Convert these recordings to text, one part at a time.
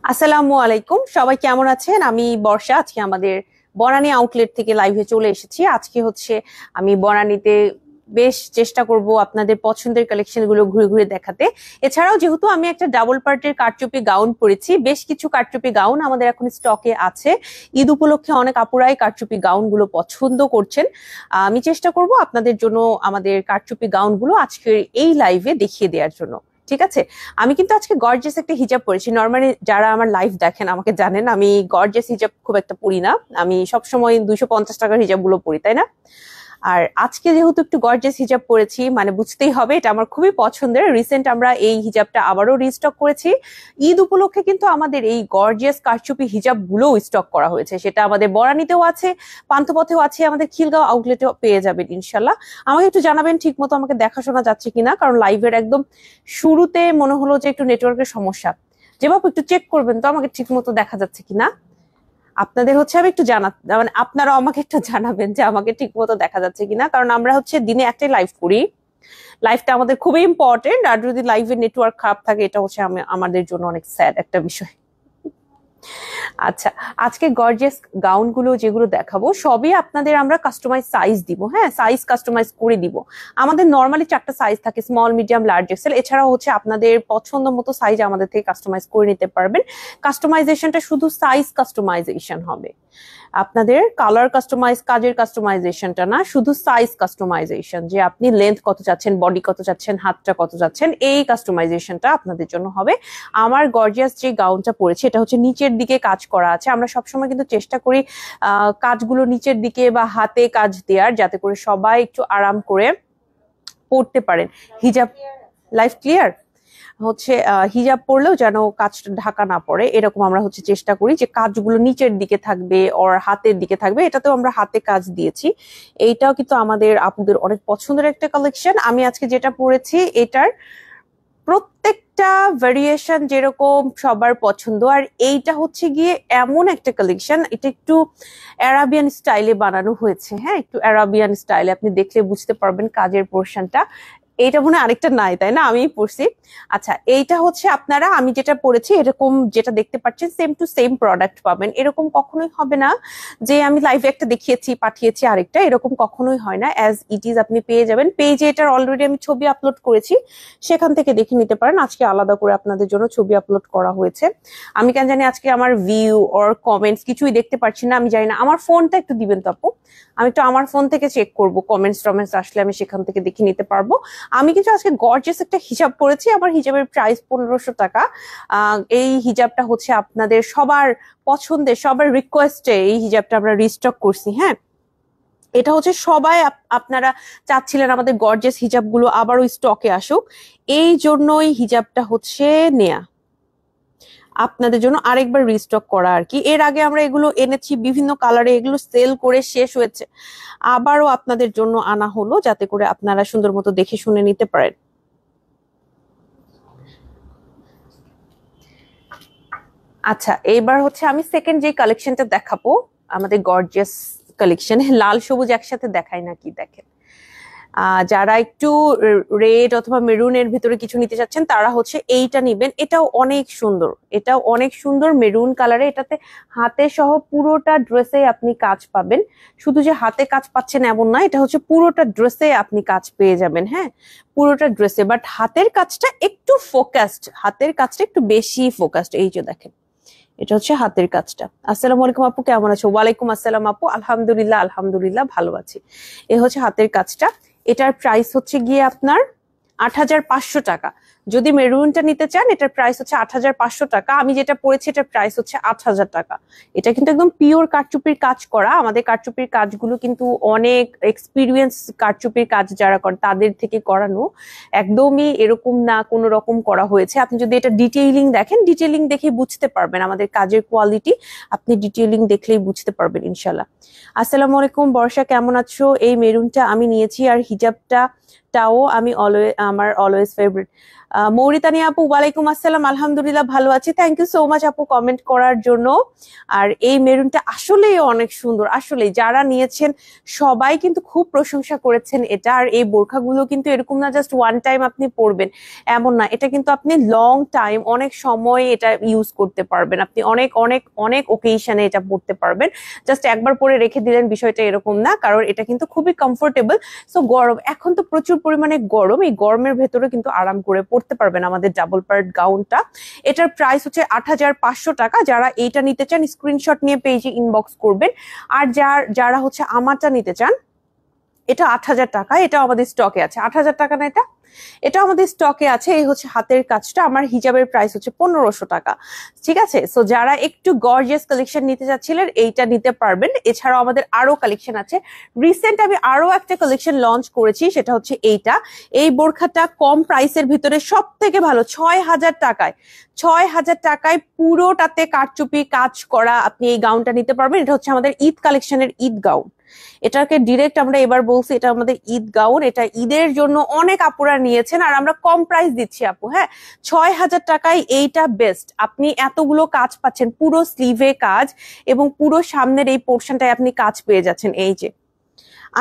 আসসালামু আলাইকুম, সবাই কেমন আছেন? আমি বর্ষা। আজকে আমাদের বনানী আউটলেট থেকে লাইভে চলে এসেছি। আজকে হচ্ছে আমি বনানীতে বেশ চেষ্টা করব আপনাদের পছন্দের কালেকশন গুলো ঘুরে ঘুরে দেখাতে। এছাড়াও যেহেতু আমি একটা ডাবল পার্টের কারচুপি গাউন পরেছি, বেশ কিছু কারচুপি গাউন আমাদের এখন স্টকে আছে। ঈদ উপলক্ষে অনেক আপুরাই কারচুপি গাউন গুলো পছন্দ করছেন। আমি চেষ্টা করব আপনাদের জন্য আমাদের কারচুপি গাউন গুলো আজকের এই লাইভে দেখিয়ে দেওয়ার জন্য। ঠিক আছে। আমি কিন্তু আজকে গর্জিয়াস একটা হিজাব পরেছি। নর্মালি যারা আমার লাইভ দেখেন আমাকে জানেন আমি গর্জিয়াস হিজাব খুব একটা পরি না। আমি সবসময় 250 টাকার হিজাব গুলো পরি, তাই না? আর আজকে যেহেতু একটু গর্জিয়াস হিজাব পরেছি, মানে বুঝতেই হবে এটা আমার খুবই পছন্দের। রিসেন্ট আমরা এই হিজাবটা আবারও রিস্টক করেছি। ঈদ উপলক্ষে কিন্তু আমাদের এই গর্জিয়াস কারচুপি হিজাব গুলো স্টক করা হয়েছে। সেটা আমাদের বরানীতেও আছে, পান্থপথেও আছে, আমাদের খিলগাঁও আউটলেটেও পেয়ে যাবেন ইনশাল্লাহ। আমাকে একটু জানাবেন ঠিক মতো আমাকে দেখাশোনা যাচ্ছে কিনা, কারণ লাইভের একদম শুরুতে মনে হলো যে একটু নেটওয়ার্কের সমস্যা। যে বাবু একটু চেক করবেন তো আমাকে ঠিক মতো দেখা যাচ্ছে কিনা। আপনাদের হচ্ছে আমি একটু মানে আপনারাও আমাকে একটু জানাবেন যে আমাকে ঠিক মতো দেখা যাচ্ছে কিনা, কারণ আমরা হচ্ছে দিনে একটাই লাইভ করি। লাইভটা আমাদের খুবই ইম্পর্টেন্ট, আর যদি লাইভের নেটওয়ার্ক খারাপ থাকে এটা হচ্ছে আমাদের জন্য অনেক স্যাড একটা বিষয়। আচ্ছা, আজকে গর্জিয়াস গাউন গুলো যেগুলো দেখাবো সবই আপনাদের আমরা কাস্টমাইজ সাইজ দিব। হ্যাঁ, সাইজ কাস্টমাইজ করে দিব। আমাদের নর্মালি 4টা সাইজ থাকে, স্মল, মিডিয়াম, লার্জ, এক্সেল। এছাড়াও হচ্ছে আপনাদের পছন্দ মতো সাইজ আমাদের থেকে কাস্টমাইজ করে নিতে পারবেন। কাস্টমাইজেশনটা শুধু সাইজ কাস্টমাইজেশন হবে, আপনাদের কালার কাস্টমাইজ, কাজের কাস্টমাইজেশনটা না, শুধু সাইজ কাস্টমাইজেশন, যে আপনি লেন্থ কত চাচ্ছেন, বডি কত চাচ্ছেন, হাতটা কত চাচ্ছেন, এই কাস্টমাইজেশনটা আপনাদের জন্য হবে। আমার গর্জিয়াস যে গাউনটা পরেছি এটা হচ্ছে নিচের দিকে কাজ করা আছে। আমরা সবসময় কিন্তু চেষ্টা করি কাজগুলো নিচের দিকে বা হাতে কাজ দেওয়ার, যাতে করে সবাই একটু আরাম করে পড়তে পারেন। হিজাব লাইফ ক্লিয়ার হচ্ছে হিজাব পরলেও যেন কাজটা ঢাকা না পড়ে, এরকম আমরা হচ্ছে চেষ্টা করি যে কাজগুলো নিচের দিকে থাকবে ওর হাতের দিকে থাকবে। এটাতেও আমরা হাতে কাজ দিয়েছি। এইটাও কিন্তু আমাদের আপুদের অনেক পছন্দের একটা কালেকশন। আমি আজকে যেটা পরেছি এটার প্রত্যেকটা ভেরিয়েশন যেরকম সবার পছন্দ। আর এইটা হচ্ছে গিয়ে এমন একটা কালেকশন, এটা একটু অ্যারাবিয়ান স্টাইলে বানানো হয়েছে। হ্যাঁ, একটু অ্যারাবিয়ান স্টাইলে, আপনি দেখলে বুঝতে পারবেন কাজের পোর্শনটা। এইটা মনে হয় আরেকটা নাই, তাই না? আমিই পড়ছি। আচ্ছা, এইটা হচ্ছে আপনারা আমি যেটা পড়েছি এরকম যেটা দেখতে পাচ্ছেন সেম টু সেম প্রোডাক্ট পাবেন। এরকম কখনোই হবে না যে আমি লাইভে একটা দেখিয়েছি পাঠিয়েছি আরেকটা, এরকম কখনোই হয় না। অ্যাজ ইট ইজ আপনি পেয়ে যাবেন। পেজে এটার অলরেডি আমি ছবি আপলোড করেছি, সেখান থেকে দেখে নিতে পারেন। আজকে আলাদা করে আপনাদের জন্য ছবি আপলোড করা হয়েছে। আমি কেন জানি আজকে আমার ভিউ অর কমেন্টস কিছুই দেখতে পাচ্ছি না, আমি জানি না। আমার ফোনটা একটু দিবেন তো আপু, আমি একটু আমার ফোন থেকে চেক করব, কমেন্টস টমেন্টস আসলে আমি সেখান থেকে দেখে নিতে পারবো। আমি কিন্তু আজকে গর্জিয়াস একটা হিজাব পরেছি, আমার হিজাবের প্রাইস 1500 টাকা। এই হিজাবটা হচ্ছে আপনাদের সবার পছন্দের, সবার রিকোয়েস্টে এই হিজাবটা আমরা রিস্টক করছি। হ্যাঁ, এটা হচ্ছে সবাই আপনারা চাচ্ছিলেন আমাদের গর্জিয়াস হিজাবগুলো আবারও স্টকে আসুক, এই জন্যই হিজাবটা হচ্ছে নেয়া, আপনাদের জন্য আরেকবার রিস্টক করা আর কি। এর আগে আমরা এগুলো এনেছি বিভিন্ন কালারে, এগুলো সেল করে শেষ হয়েছে, আবারও আপনাদের জন্য আনা হলো যাতে করে আপনারা সুন্দর মতো দেখে শুনে নিতে পারেন। আচ্ছা, এইবার হচ্ছে আমি সেকেন্ড যে কালেকশনটা দেখাবো, আমাদের গর্জিয়াস কালেকশন, লাল সবুজ একসাথে দেখাই নাকি দেখেন। যারা একটু রেড অথবা মেরুনের ভিতরে কিছু নিতে চাচ্ছেন তারা হচ্ছে এইটা নিবেন। এটাও অনেক সুন্দর, এটাও অনেক সুন্দর মেরুন কালারে। এটাতে হাতে সহ পুরোটা ড্রেসে আপনি কাজ পাবেন। শুধু যে হাতে কাজ পাচ্ছেন এমন না, এটা হচ্ছে পুরোটা ড্রেসে আপনি কাজ পেয়ে যাবেন। হ্যাঁ, পুরোটা ড্রেসে, বাট হাতের কাজটা একটু ফোকাসড, হাতের কাজটা একটু বেশি ফোকাসড। এই যে দেখেন, এটা হচ্ছে হাতের কাজটা। আসসালামু আলাইকুম আপু, কেমন আছো? ওয়ালাইকুম আসসালাম আপু, আলহামদুলিল্লাহ আলহামদুলিল্লাহ ভালো আছি। এ হচ্ছে হাতের কাজটা। এটার প্রাইস হচ্ছে গিয়ে আপনার 8500 টাকা। যদি মেরুনটা নিতে চান এটার প্রাইস হচ্ছে 8500 টাকা। আমি যেটা পড়েছি এটার প্রাইস হচ্ছে 8000 টাকা। এটা কিন্তু একদম পিওর কারচুপির কাজ করা। আমাদের কারচুপির কাজগুলো কিন্তু অনেক এক্সপিরিয়েন্স কারচুপির কাজ যারা করে তাদের থেকে করানো, একদমই এরকম না কোনো রকম করা হয়েছে। আপনি যদি এটা ডিটেইলিং দেখেন, ডিটেইলিং দেখে বুঝতে পারবেন আমাদের কাজের কোয়ালিটি, আপনি ডিটেইলিং দেখলেই বুঝতে পারবেন ইনশাল্লাহ। আসসালামু আলাইকুম বর্ষা, কেমন আছো? এই মেরুনটা আমি নিয়েছি, আর হিজাবটাও আমি আমার অলওয়েজ ফেভারিট। মৌরিতানি আপু, ওয়ালাইকুম আসসালাম, আলহামদুলিল্লাহ ভালো আছি। থ্যাংক ইউ সো মাচ আপু কমেন্ট করার জন্য। আর এই মেরুনটা আসলেই অনেক সুন্দর, আসলে যারা নিয়েছেন সবাই কিন্তু খুব প্রশংসা করেছেন এটা। আর এই বোরখাগুলো কিন্তু এরকম না জাস্ট ওয়ান টাইম আপনি পরবেন এমন না, এটা কিন্তু আপনি লং টাইম অনেক সময় এটা ইউজ করতে পারবেন, আপনি অনেক অনেক অনেক ওকেশনে এটা পরতে পারবেন। জাস্ট একবার পরে রেখে দিলেন বিষয়টা এরকম না, কারণ এটা কিন্তু খুবই কমফোর্টেবল। সো গরম, এখন তো প্রচুর পরিমাণে গরম, এই গরমের ভেতরে কিন্তু আরাম করে পড়তে পারবেন আমাদের ডাবল পার্ট গাউনটা। এটার প্রাইস হচ্ছে ৮৫০০ টাকা। যারা এইটা নিতে চান স্ক্রিনশট নিয়ে পেজে ইনবক্স করবেন। আর যারা হচ্ছে আমারটা নিতে চান, এটা ৮০০০ টাকা, এটা আমাদের স্টকে আছে। ৮০০০ টাকা না, এটা আমাদের স্টকে আছে। এই হচ্ছে হাতের কাজটা। আমার হিজাবের প্রাইস হচ্ছে ১৫০০ টাকা। ঠিক আছে, সো যারা একটু গর্জিয়াস কালেকশন নিতে চাচ্ছিলেন এইটা নিতে পারবেন। এছাড়াও আমাদের আরো কালেকশন আছে। রিসেন্ট আমি আরো একটা কালেকশন লঞ্চ করেছি, সেটা হচ্ছে এইটা। এই বোরখাটা কম প্রাইসের ভিতরে সব থেকে ভালো, ৬০০০ টাকায়। ৬০০০ টাকায় পুরোটাতে কারচুপি কাজ করা আপনি এই গাউনটা নিতে পারবেন। এটা হচ্ছে আমাদের ঈদ কালেকশনের ঈদ গাউন। এটাকে ডিরেক্ট আমরা এবার বলছি এটা আমাদের ঈদ গাউন। এটা ঈদের জন্য অনেক আপুরা নিয়েছেন, আর আমরা কম প্রাইস দিচ্ছি আপু। হ্যাঁ, ৬০০০ টাকায় এইটা বেস্ট। আপনি এতগুলো কাজ পাচ্ছেন, পুরো স্লিভে কাজ এবং পুরো সামনের এই পোর্শনটায় আপনি কাজ পেয়ে যাচ্ছেন। এই যে,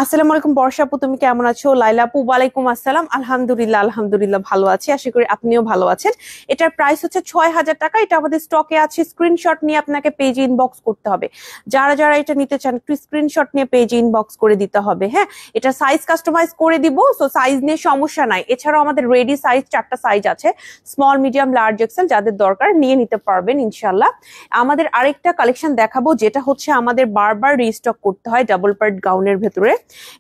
আসসালামু আলাইকুম বর্ষা আপু, তুমি কেমন আছো? লাইলা আপু, ওয়ালাইকুম আসসালাম, আলহামদুলিল্লাহ আলহামদুলিল্লাহ ভালো আছি, আশা করি আপনিও ভালো আছেন। এটার প্রাইস হচ্ছে ৬০০০ টাকা। এটা আমাদের স্টকে আছে। স্ক্রিনশট নিয়ে আপনাকে পেজে ইনবক্স করতে হবে। যারা যারা এটা নিতে চান একটু স্ক্রিনশট নিয়ে পেজে ইনবক্স করে দিতে হবে। হ্যাঁ, এটা সাইজ কাস্টমাইজ করে দিব, সো সাইজ নিয়ে সমস্যা নাই। এছাড়াও আমাদের রেডি সাইজ 4টা সাইজ আছে, স্মল, মিডিয়াম, লার্জ, এক্সেল। যাদের দরকার নিয়ে নিতে পারবেন ইনশাল্লাহ। আমাদের আরেকটা কালেকশন দেখাবো, যেটা হচ্ছে আমাদের বারবার রিস্টক করতে হয় ডাবল পার্ট গাউনের ভেতরে।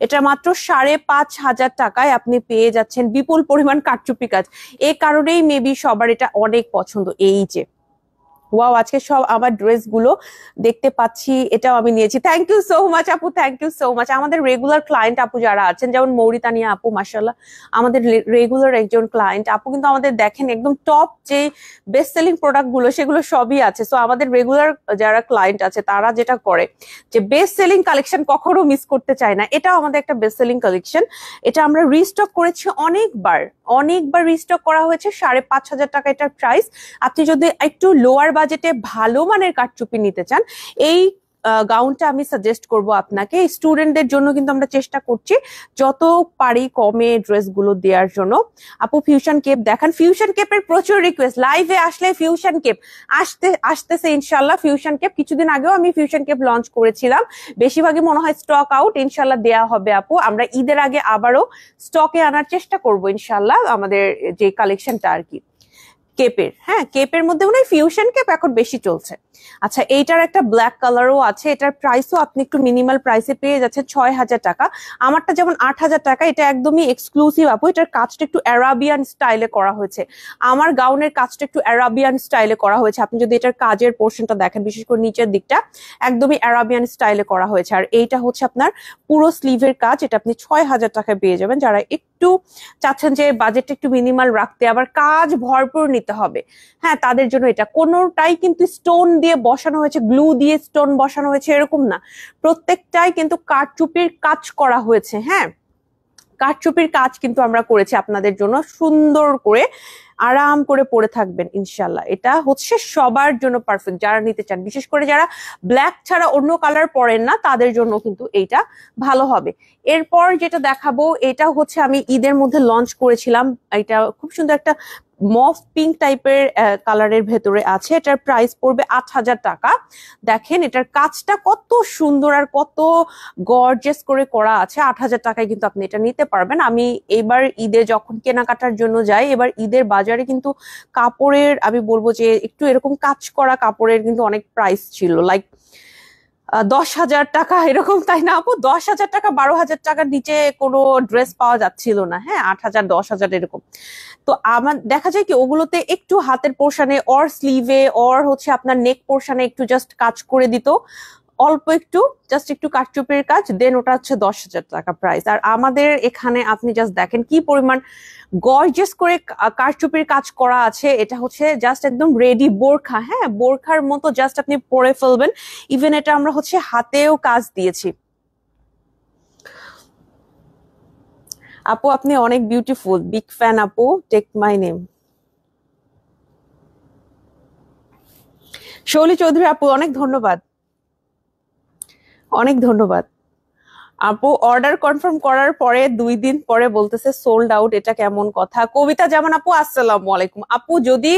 এটা মাত্র ৫৫০০ টাকায় আপনি পেয়ে যাচ্ছেন বিপুল পরিমাণ কারচুপি কাজ। এই কারণেই মেবি সবার এটা অনেক পছন্দ। এই যে, ওয়াও, আজকে সব আমার ড্রেস গুলো দেখতে পাচ্ছি, এটাও আমি নিয়েছি। থ্যাংক ইউ সো মাচ আপু, থ্যাংক ইউ সো মাচ। আমাদের রেগুলার ক্লায়েন্ট আপু যারা আছেন, যেমন মৌরিতানিয়া আপু, মাশাআল্লাহ আমাদের রেগুলার একজন ক্লায়েন্ট আপু, কিন্তু আমাদের দেখেন একদম টপ যে বেস্ট সেলিং প্রোডাক্ট গুলো সেগুলো সবই আছে। সো আমাদের রেগুলার যারা ক্লায়েন্ট আছে তারা যেটা করে যে বেস্ট সেলিং কালেকশন কখনো মিস করতে চায় না। এটাও আমাদের একটা বেস্ট সেলিং কালেকশন। এটা আমরা রিস্টক করেছি অনেকবার, অনেকবার রিস্টক করা হয়েছে। ৫৫০০ টাকা এটার প্রাইস। আপনি যদি একটু লোয়ার বাজেটে ভালো মানের কারচুপি নিতে চান, এই গাউনটা আমি সাজেস্ট করব আপনাকে। স্টুডেন্টদের জন্য কিন্তু আমরা চেষ্টা করছি যত পারি কমে ড্রেসগুলো দেওয়ার জন্য। আপু ফিউশন কেপ দেখান। ফিউশন কেপের প্রচুর রিকোয়েস্ট, লাইভে আসলে ফিউশন কেপ আসতেছে ইনশাল্লাহ। ফিউশন কেপ কিছুদিন আগেও আমি ফিউশন কেপ লঞ্চ করেছিলাম, বেশিরভাগই মনে হয় স্টক আউট। ইনশাল্লাহ দেয়া হবে আপু, আমরা ঈদের আগে আবারও স্টকে আনার চেষ্টা করব ইনশাল্লাহ, আমাদের যে কালেকশনটা আর কি কেপের। হ্যাঁ, কেপের মধ্যে মনে হয় ফিউশন কেপ এখন বেশি চলছে। আচ্ছা, এইটার একটা ব্ল্যাক কালারও আছে। এটার প্রাইসও আপনি একটু মিনিমাল প্রাইসে পেয়ে যাচ্ছেন ৬০০০ টাকা। আমারটা যেমন ৮০০০ টাকা, এটা একদমই এক্সক্লুসিভ আপু। এটার কাজটা একটু অ্যারাবিয়ান স্টাইলে করা হয়েছে। আমার গাউনের কাজটা একটু অ্যারাবিয়ান স্টাইলে করা হয়েছে। আপনি যদি এটার কাজের পোর্শনটা দেখেন, বিশেষ করে নিচের দিকটা একদমই অ্যারাবিয়ান স্টাইলে করা হয়েছে। আর এইটা হচ্ছে আপনার পুরো স্লিভের কাজ। এটা আপনি ৬০০০ টাকায় পেয়ে যাবেন। যারা একটু চাচ্ছেন যে বাজেটটা একটু মিনিমাল রাখতে, আবার কাজ ভরপুর নিতে হবে, হ্যাঁ, তাদের জন্য এটা। কোনোটাই কিন্তু স্টোন দিয়ে বসানো হয়েছে, গ্লু দিয়ে স্টোন বসানো হয়েছে এরকম না, প্রত্যেকটাই কিন্তু কারচুপির কাজ করা হয়েছে। হ্যাঁ, কারচুপির কাজ কিন্তু আমরা করেছি আপনাদের জন্য, সুন্দর করে আরাম করে পরে থাকবেন ইনশাল্লাহ। এটা হচ্ছে সবার জন্য পারফেক্ট, যারা নিতে চান, বিশেষ করে যারা ব্ল্যাক ছাড়া অন্য কালার পরেন না তাদের জন্য কিন্তু এইটা ভালো হবে। এরপর যেটা দেখাবো, এটা হচ্ছে আমি ঈদের মধ্যে লঞ্চ করেছিলাম। এটা খুব সুন্দর একটা মফ পিঙ্ক টাইপের কালারের ভেতরে আছে। এটার প্রাইস পড়বে ৮০০০ টাকা। দেখেন এটার কাজটা কত সুন্দর আর কত গর্জিয়াস করে করা আছে। ৮০০০ টাকায় কিন্তু আপনি এটা নিতে পারবেন। আমি এবার ঈদে যখন কেনাকাটার জন্য যাই, এবার ঈদের বাজারে কিন্তু কাপড়ের আমি বলবো যে একটু এরকম কাজ করা কাপড়ের কিন্তু অনেক প্রাইস ছিল, লাইক ১০,০০০ টাকা এরকম, তাই না আপু? ১০,০০০ টাকা, ১২,০০০ টাকার নিচে কোনো ড্রেস পাওয়া যাচ্ছিল না। হ্যাঁ, ৮,০০০, ১০,০০০ এরকম। তো আমার দেখা যায় কি ওগুলোতে একটু হাতের পোর্শনে অর স্লিভে অর হচ্ছে আপনার নেক পোর্শনে একটু জাস্ট কাজ করে দিত, অল্প একটু, জাস্ট একটু কারচুপির কাজ, দেন ওটা হচ্ছে ১০,০০০ টাকা প্রাইস। আর আমাদের এখানে আপনি জাস্ট দেখেন কি পরিমাণ গর্জিয়াস করে কারচুপির কাজ করা আছে। এটা হচ্ছে জাস্ট একদম রেডি বোরখা। হ্যাঁ, বোরখার মতো জাস্ট আপনি পরে ফেলবেন। ইভেন এটা আমরা হচ্ছে হাতেও কাজ দিয়েছি। আপু আপনি অনেক বিউটিফুল, বিগ ফ্যান আপু, টেক মাই নেম। শৌলি চৌধুরী আপু, অনেক ধন্যবাদ, অনেক ধন্যবাদ। আপু অর্ডার কনফার্ম করার পরে 2 দিন পরে বলতেছে সোল্ড আউট, এটা কেমন কথা? কবিতা যেমন আপু, আসসালামু আলাইকুম আপু। যদি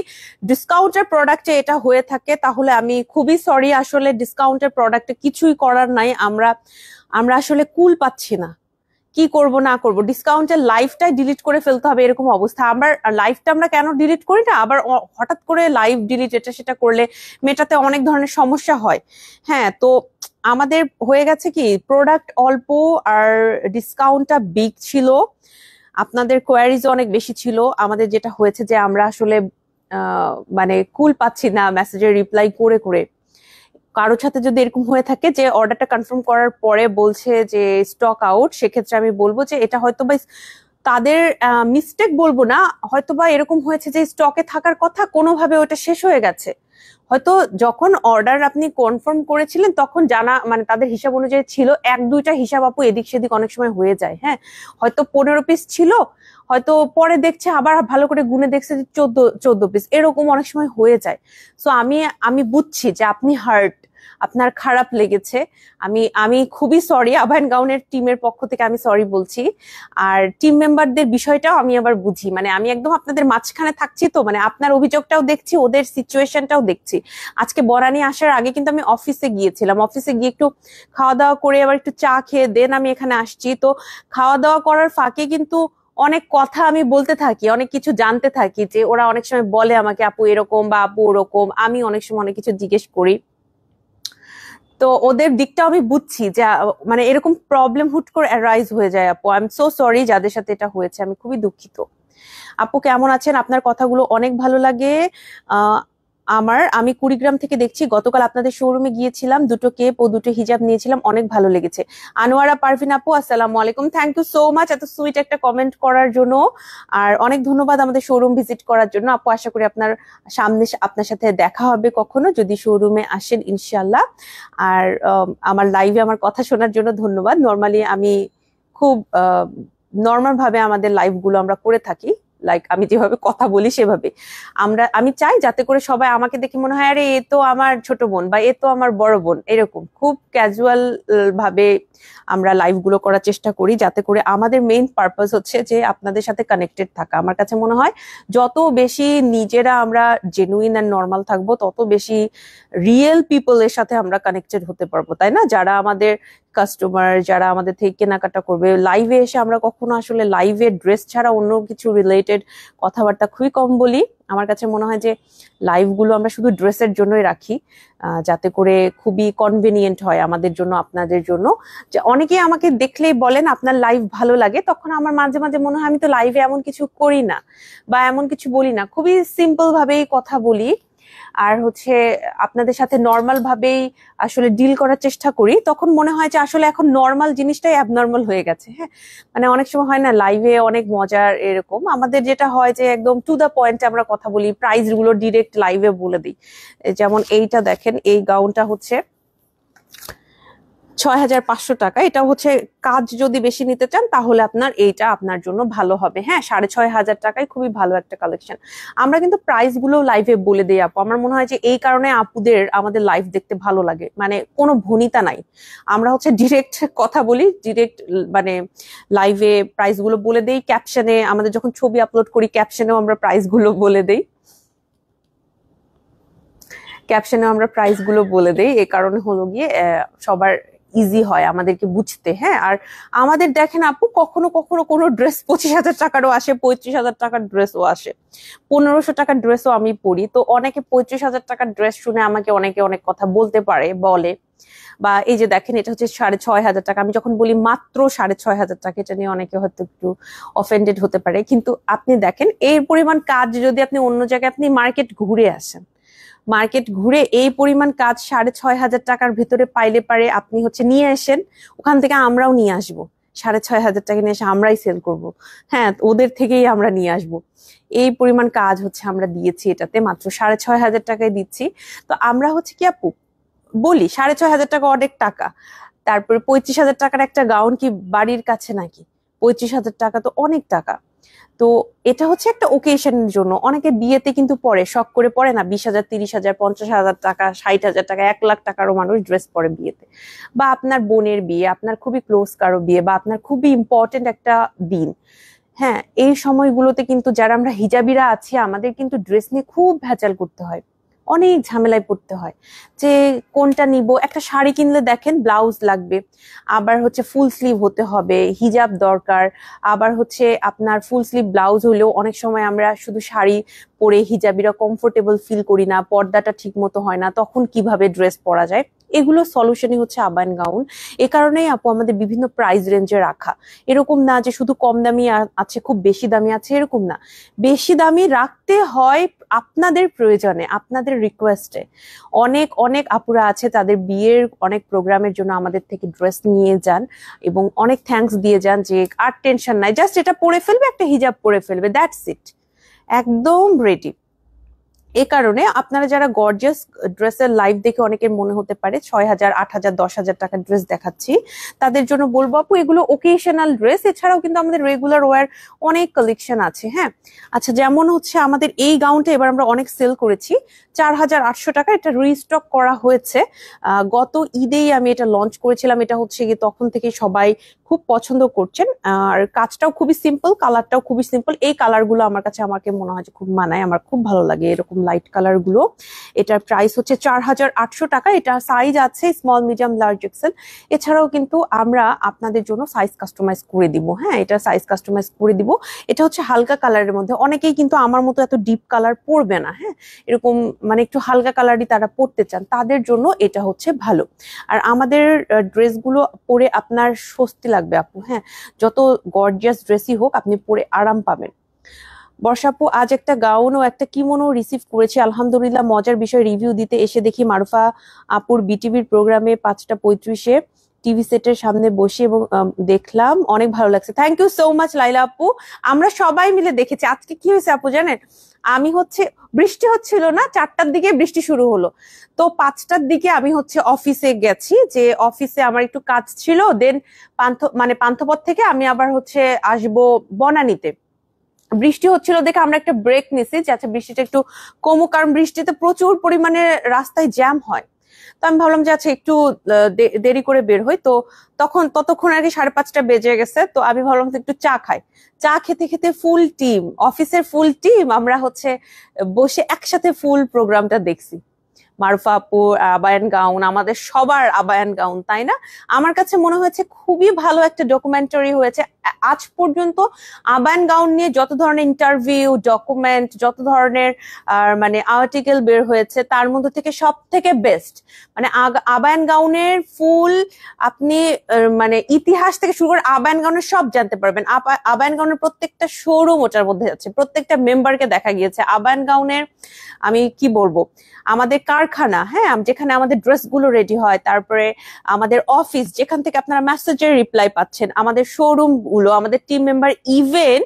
ডিসকাউন্টের প্রোডাক্টে এটা হয়ে থাকে তাহলে আমি খুবই সরি। আসলে ডিসকাউন্টের প্রোডাক্টে কিছুই করার নাই, আমরা আমরা আসলে কুল পাচ্ছি না, কি করব না করব। ডিসকাউন্টের লাইভটাই ডিলিট করে ফেলতে হবে এরকম অবস্থা। আমরা লাইভটা আমরা কেন ডিলিট করি না, আবার হঠাৎ করে লাইভ ডিলিট এটা সেটা করলে মেটাতে অনেক ধরনের সমস্যা হয়। হ্যাঁ, তো আমাদের হয়ে গেছে কি, প্রোডাক্ট অল্প আর ডিসকাউন্টটা বিগ ছিল, আপনাদের কোয়ারিজ অনেক বেশি ছিল। আমাদের যেটা হয়েছে যে আমরা আসলে মানে কুল পাচ্ছি না মেসেজের রিপ্লাই করে করে। কারোর সাথে যদি এরকম হয়ে থাকে যে অর্ডারটা কনফার্ম করার পরে বলছে যে স্টক আউট, সেক্ষেত্রে আমি বলবো যে এটা হয়তো বা তাদের মিস্টেক বলবো না, হয়তো বা এরকম হয়েছে যে স্টকে থাকার কথা, কোনোভাবে ওটা শেষ হয়ে গেছে। হয়তো যখন অর্ডার আপনি কনফার্ম করেছিলেন তখন জানা মানে তাদের হিসাব অনুযায়ী ছিল, 1-2টা হিসাব আপু এদিক সেদিক অনেক সময় হয়ে যায়। হ্যাঁ, হয়তো 15 পিস ছিল, হয়তো পরে দেখছে আবার ভালো করে গুনে দেখছে যে 14 পিস, এরকম অনেক সময় হয়ে যায়। সো আমি আমি বুঝছি যে আপনি হার্ট, আপনার খারাপ লেগেছে। আমি আমি খুবই সরি, আবাহন গাউনের টিমের পক্ষ থেকে আমি সরি বলছি। আর টিম মেম্বারদের বিষয়টাও আমি আবার বুঝি, মানে আমি একদম আপনাদের মাঝখানে থাকছি, তো মানে আপনার অভিযোগটাও দেখছি, ওদের সিচুয়েশনটাও দেখছি। আজকে বরানি আসার আগে কিন্তু আমি অফিসে গিয়েছিলাম, অফিসে গিয়ে একটু খাওয়া দাওয়া করে আবার একটু চা খেয়ে দেন আমি এখানে আসছি। তো খাওয়া দাওয়া করার ফাঁকে কিন্তু অনেক কথা আমি বলতে থাকি, অনেক কিছু জানতে থাকি, যে ওরা অনেক সময় বলে আমাকে আপু এরকম বা আপু ওরকম, আমি অনেক সময় অনেক কিছু জিজ্ঞেস করি। তো ওদের দিকটা আমি বুঝছি যে মানে এরকম প্রবলেম হুট করে অ্যারাইজ হয়ে যায়। আপু আই এম সো সরি যাদের সাথে এটা হয়েছে, আমি খুবই দুঃখিত। আপু কেমন আছেন? আপনার কথাগুলো অনেক ভালো লাগে। আহ আমি কুড়িগ্রাম থেকে দেখছি, গতকাল আপনাদের শোরুমে গিয়েছিলাম, 2টো কেপ ও 2টো হিজাব নিয়েছিলাম, অনেক ভালো লেগেছে। আনোয়ারা পারভিন আপু, আসসালামু আলাইকুম, থ্যাংক ইউ সো মাচ এত সুইট একটা কমেন্ট করার জন্য। আর অনেক ধন্যবাদ আমাদের শোরুম ভিজিট করার জন্য। আপু আশা করি আপনার সামনে আপনার সাথে দেখা হবে কখনো, যদি শোরুমে আসেন ইনশাল্লাহ। আর আমার লাইভে আমার কথা শোনার জন্য ধন্যবাদ। নর্মালি আমি খুব নর্মাল ভাবে আমাদের লাইভ গুলো আমরা করে থাকি, লাইক আমি যেভাবে কথা বলি সেভাবে। আমি চাই যাতে করে সবাই আমাকে দেখে মনে হয় আরে এ তো আমার ছোট বোন বা এ তো আমার বড় বোন, এরকম খুব ক্যাজুয়াল ভাবে আমরা লাইভ গুলো করার চেষ্টা করি, যাতে করে আমাদের মেইন পারপাস হচ্ছে যে আপনাদের সাথে কানেক্টেড থাকা। আমার কাছে মনে হয় যত বেশি নিজেরা আমরা জেনুইন অ্যান্ড নর্মাল থাকবো, তত বেশি রিয়েল পিপলের সাথে আমরা কানেক্টেড হতে পারবো, তাই না? যারা আমাদের কাস্টমার, যারা আমাদের থেকে কেনাকাটা করবে, লাইভে এসে আমরা কখনো আসলে লাইভে ড্রেস ছাড়া অন্য কিছু রিলেটেড কথাবার্তা খুবই কম বলি। আমার কাছে মনে হয় যে লাইভ গুলো আমরা শুধু ড্রেসের জন্যই রাখি, যাতে করে খুবই কনভিনিয়েন্ট হয় আমাদের জন্য, আপনাদের জন্য। যে অনেকেই আমাকে দেখলেই বলেন আপনার লাইভ ভালো লাগে, তখন আমার মাঝে মাঝে মনে হয় আমি তো লাইভে এমন কিছু করি না বা এমন কিছু বলি না, খুবই সিম্পল ভাবেই কথা বলি। আর হচ্ছে আপনাদের সাথে নর্মাল ভাবেই আসলে ডিল করার চেষ্টা করি। তখন মনে হয় যে আসলে এখন নর্মাল জিনিসটাই অ্যাবনর্মাল হয়ে গেছে। হ্যাঁ, মানে অনেক সময় হয় না লাইভে অনেক মজার এরকম, আমাদের যেটা হয় যে একদম টু দা পয়েন্টে আমরা কথা বলি, প্রাইস গুলো ডিরেক্ট লাইভে বলে দিই। যেমন এইটা দেখেন, এই গাউনটা হচ্ছে 6,500 টাকা। এটা হচ্ছে কাজ যদি বেশি নিতে চান তাহলে আপনার এইটা আপনার জন্য ভালো হবে। হ্যাঁ, 6,500 টাকায় খুবই ভালো একটা কালেকশন। আমরা কিন্তু প্রাইস গুলো লাইভে বলে দিই আপু, আমার মনে হয় যে এই কারণে আপুদের আমাদের লাইভ দেখতে ভালো লাগে, মানে কোনো ভনিতা নাই, আমরা হচ্ছে ডিরেক্ট কথা বলি, ডিরেক্ট মানে লাইভে প্রাইস গুলো বলে দেই। ক্যাপশনে আমাদের যখন ছবি আপলোড করি ক্যাপশনেও আমরা প্রাইস গুলো বলে দেই, ক্যাপশনে আমরা প্রাইস গুলো বলে দেই। এই কারণে হলো গিয়ে সবার ইজি হয় আমাদেরকে বুঝতে। হ্যাঁ, আর আমাদের দেখেন আপু কখনো কখনো কোনো ড্রেস 25,000 টাকারও আসে, 35,000 টাকার ড্রেসও আসে, 1,500 টাকার ড্রেসও আমি পরি। তো অনেকে 35,000 টাকার ড্রেস শুনে আমাকে অনেকে অনেক কথা বলতে পারে, বলে। বা এই যে দেখেন এটা হচ্ছে 6,500 টাকা, আমি যখন বলি মাত্র 6,500 টাকা, এটা নিয়ে অনেকে হয়তো একটু অফেন্ডেড হতে পারে। কিন্তু আপনি দেখেন এই পরিমাণ কাজ যদি আপনি অন্য জায়গায় আপনি মার্কেট ঘুরে আসেন, মার্কেট ঘুরে এই পরিমাণ কাজ 6,500 টাকার ভিতরে পাইলে পারে আপনি হচ্ছে নিয়ে আসেন, ওখান থেকে আমরাও নিয়ে আসবো, 6,500 টাকা নিয়ে এসে আমরাই সেল করব। হ্যাঁ, ওদের থেকেই আমরা নিয়ে আসবো। এই পরিমাণ কাজ হচ্ছে আমরা দিয়েছি, এটাতে মাত্র 6,500 টাকায় দিচ্ছি। তো আমরা হচ্ছে কি আপু বলি 6,500 টাকা অনেক টাকা, তারপরে 35,000 টাকার একটা গাউন কি বাড়ির কাছে নাকি? 35,000 টাকা তো অনেক টাকা। তো এটা হচ্ছে একটা ওকেশনের জন্য। অনেকে বিয়েতে কিন্তু পরে শখ করে পরে না, 20,000, 30,000, 50,000 টাকা, 60,000 টাকা, 1 লাখ টাকারও মানুষ ড্রেস পরে বিয়েতে। বা আপনার বোনের বিয়ে, আপনার খুবই ক্লোজ কারো বিয়ে, বা আপনার খুবই ইম্পর্টেন্ট একটা দিন। হ্যাঁ, এই সময়গুলোতে কিন্তু যারা আমরা হিজাবিরা আছি আমাদের কিন্তু ড্রেস নিয়ে খুব ভেজাল করতে হয়, অনেক ঝামেলায় পড়তে হয় যে কোনটা নিব। একটা শাড়ি কিনলে দেখেন ব্লাউজ লাগবে, আবার হচ্ছে ফুল স্লিভ হতে হবে, হিজাব দরকার, আবার হচ্ছে আপনার ফুল স্লিভ ব্লাউজ হলেও অনেক সময় আমরা শুধু শাড়ি পরে হিজাবিরা কমফোর্টেবল ফিল করি না, পর্দাটা ঠিক মতো হয় না, তখন কিভাবে ড্রেস পরা যায়। এগুলো সলিউশনই হচ্ছে আবায়ান গাউন। এ কারণেই আপু আমাদের বিভিন্ন প্রাইস রেঞ্জে রাখা। এরকম না যে শুধু কম দামি আছে খুব বেশি দামি আছে, এরকম না। বেশি দামি রাখতে হয় আপনাদের প্রয়োজনে, আপনাদের রিকোয়েস্টে। অনেক অনেক আপুরা আছে তাদের বিয়ের অনেক প্রোগ্রামের জন্য আমাদের থেকে ড্রেস নিয়ে যান এবং অনেক থ্যাঙ্কস দিয়ে যান যে আর টেনশন নাই, জাস্ট এটা পরে ফেলবে, একটা হিজাব পরে ফেলবে, দ্যাটস ইট, একদম রেডি। এ কারণে আপনারা যারা গর্জিয়াস ড্রেসের লাইভ দেখে অনেকের মনে হতে পারে 6,000, 8,000, 10,000 টাকার ড্রেস দেখাচ্ছি, তাদের জন্য বলবো আপু এগুলো ওকেশনাল ড্রেস। এছাড়াও কিন্তু আমাদের রেগুলার ওয়্যার অনেক কালেকশন আছে। হ্যাঁ, আচ্ছা, যেমন হচ্ছে আমাদের এই গাউনটা এবার আমরা অনেক সেল করেছি 4,800 টাকা। এটা রিস্টক করা হয়েছে, গত ঈদেই আমি এটা লঞ্চ করেছিলাম। এটা হচ্ছে গিয়ে তখন থেকে সবাই খুব পছন্দ করছেন, আর কাজটাও খুবই সিম্পল, কালারটাও খুবই সিম্পল। এই কালার গুলো আমার কাছে আমাকে মনে হয় যে খুব মানায়, আমার খুব ভালো লাগে এরকম লাইট কালার গুলো। এটার প্রাইস হচ্ছে 4,800 টাকা। এটা সাইজ আছে স্মল, মিডিয়াম, লার্জ, এক্সেল। এছাড়াও কিন্তু আমরা আপনাদের জন্য সাইজ কাস্টমাইজ করে দিব। হ্যাঁ, এটা সাইজ কাস্টমাইজ করে দিব। এটা হচ্ছে হালকা কালারের মধ্যে। অনেকেই কিন্তু আমার মতো এত ডিপ কালার পরবে না। হ্যাঁ, এরকম মানে একটু হালকা কালারই তারা পরতে চান, তাদের জন্য এটা হচ্ছে ভালো। আর আমাদের ড্রেসগুলো পরে আপনার স্বস্তি লাগবে আপু। হ্যাঁ, যত গর্জিয়াস ড্রেসই হোক আপনি পরে আরাম পাবেন। বর্ষাপু, আজ একটা গাউন ও একটা কিমোনো রিসিভ করেছি, আলহামদুলিল্লাহ। মজার বিষয়, রিভিউ দিতে এসে দেখি মারুফা আপুর বিটিভির প্রোগ্রামে 5:35 টিভি সেটের সামনে বসে এবং দেখলাম, অনেক ভালো লাগছে। থ্যাংক ইউ সো মাচ লাইলা আপু, আমরা সবাই মিলে দেখেছি। আজকে কি হয়েছে আপু জানেন, আমি হচ্ছে বৃষ্টি হচ্ছিল না, 4টার দিকে বৃষ্টি শুরু হলো, তো 5টার দিকে আমি হচ্ছে অফিসে গেছি, যে অফিসে আমার একটু কাজ ছিল। দেন পান্থপথ থেকে আমি আবার হচ্ছে আসবো বনানীতে। বৃষ্টি হচ্ছিল দেখে আমরা একটা ব্রেক নিছি যে আচ্ছা বৃষ্টিটা একটু কমুক, কারণ বৃষ্টিতে প্রচুর পরিমাণে রাস্তায় জ্যাম হয়। তো আমি ভাবলাম যে আচ্ছা একটু দেরি করে বের হই। তো ততক্ষণ আর কি 5:30 বেজে গেছে। তো আমি ভাবলাম একটু চা খাই। চা খেতে খেতে ফুল টিম, অফিসের ফুল টিম আমরা হচ্ছে বসে একসাথে ফুল প্রোগ্রামটা দেখছি। মারুফা আপুর আবায়ান গাউন, আমাদের সবার আবায়ান গাউন, তাই না? আমার কাছে মনে হয়েছে খুবই ভালো একটা ডকুমেন্টারি হয়েছে। আজ পর্যন্ত আবায়ান গাউন নিয়ে যত ধরনের ইন্টারভিউ, ডকুমেন্ট, যত ধরনের মানে আর্টিকেল বের হয়েছে তার মধ্যে থেকে সব থেকে বেস্ট মানে আবায়ান গাউনের ফুল আপনি মানে ইতিহাস থেকে শুরু করে আবায়ান গাউনের সব জানতে পারবেন। আবায়ান গাউনের প্রত্যেকটা শোরুম ওটার মধ্যে আছে, প্রত্যেকটা মেম্বারকে দেখা গিয়েছে। আবায়ান গাউনের আমি কি বলবো, আমাদের কারখানা, হ্যাঁ, যেখানে আমাদের ড্রেস গুলো রেডি হয়, তারপরে আমাদের অফিস যেখান থেকে আপনারা মেসেজের রিপ্লাই পাচ্ছেন, আমাদের শোরুম গুলো, আমাদের টিম মেম্বার, ইভেন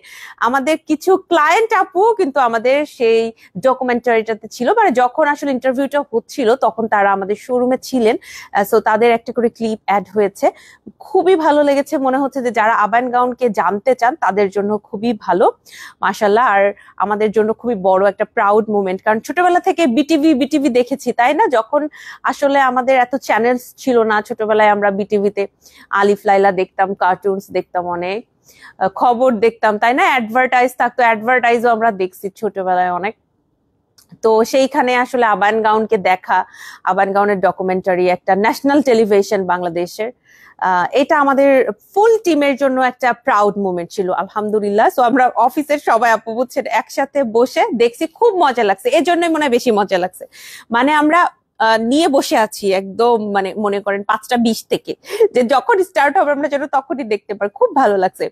আমাদের কিছু ক্লায়েন্ট আপু কিন্তু আমাদের সেই ডকুমেন্টারিটাতে ছিল। মানে যখন আসলে ইন্টারভিউটা হচ্ছিল তখন তারা আমাদের শোরুমে ছিলেন, সো তাদের একটা করে ক্লিপ অ্যাড হয়েছে। খুবই ভালো লেগেছে, মনে হচ্ছে যে যারা আবায়ান গাউনকে জানতে চান তাদের জন্য খুবই ভালো, মাশাআল্লাহ। আর আমাদের জন্য খুবই বড় একটা প্রাউড মুভমেন্ট, কারণ ছোটবেলা থেকে বিটিভি দেখেছি, তাই না? যখন আসলে আমাদের এত চ্যানেলস ছিল না, ছোটবেলায় আমরা বিটিভিতে আলিফ লাইলা দেখতাম, কার্টুনস দেখতাম, অনেক খবর দেখতাম, তাই না? অ্যাডভার্টাইজ থাকতো, অ্যাডভার্টাইজও আমরা দেখছি ছোটবেলায় অনেক। তো সেইখানে আসলে আবায়ান গাউনকে দেখা, আবায়ান গাউনের ডকুমেন্টারি, একটা ন্যাশনাল টেলিভিশন বাংলাদেশের, এটা আমাদের ফুল টিমের জন্য একটা প্রাউড মুভমেন্ট ছিল, আলহামদুলিল্লাহ। সো আমরা অফিসের সবাই আপু বুঝছেন একসাথে বসে দেখছি, খুব মজা লাগছে। এই জন্যই মনে হয় বেশি মজা লাগছে, মানে আমরা নিয়ে বসে আছি একদম, মানে মনে করেন 5:20 থেকে, যে যখন স্টার্ট হবে আমরা যেন তখনই দেখতে পারি। খুব ভালো লাগছে।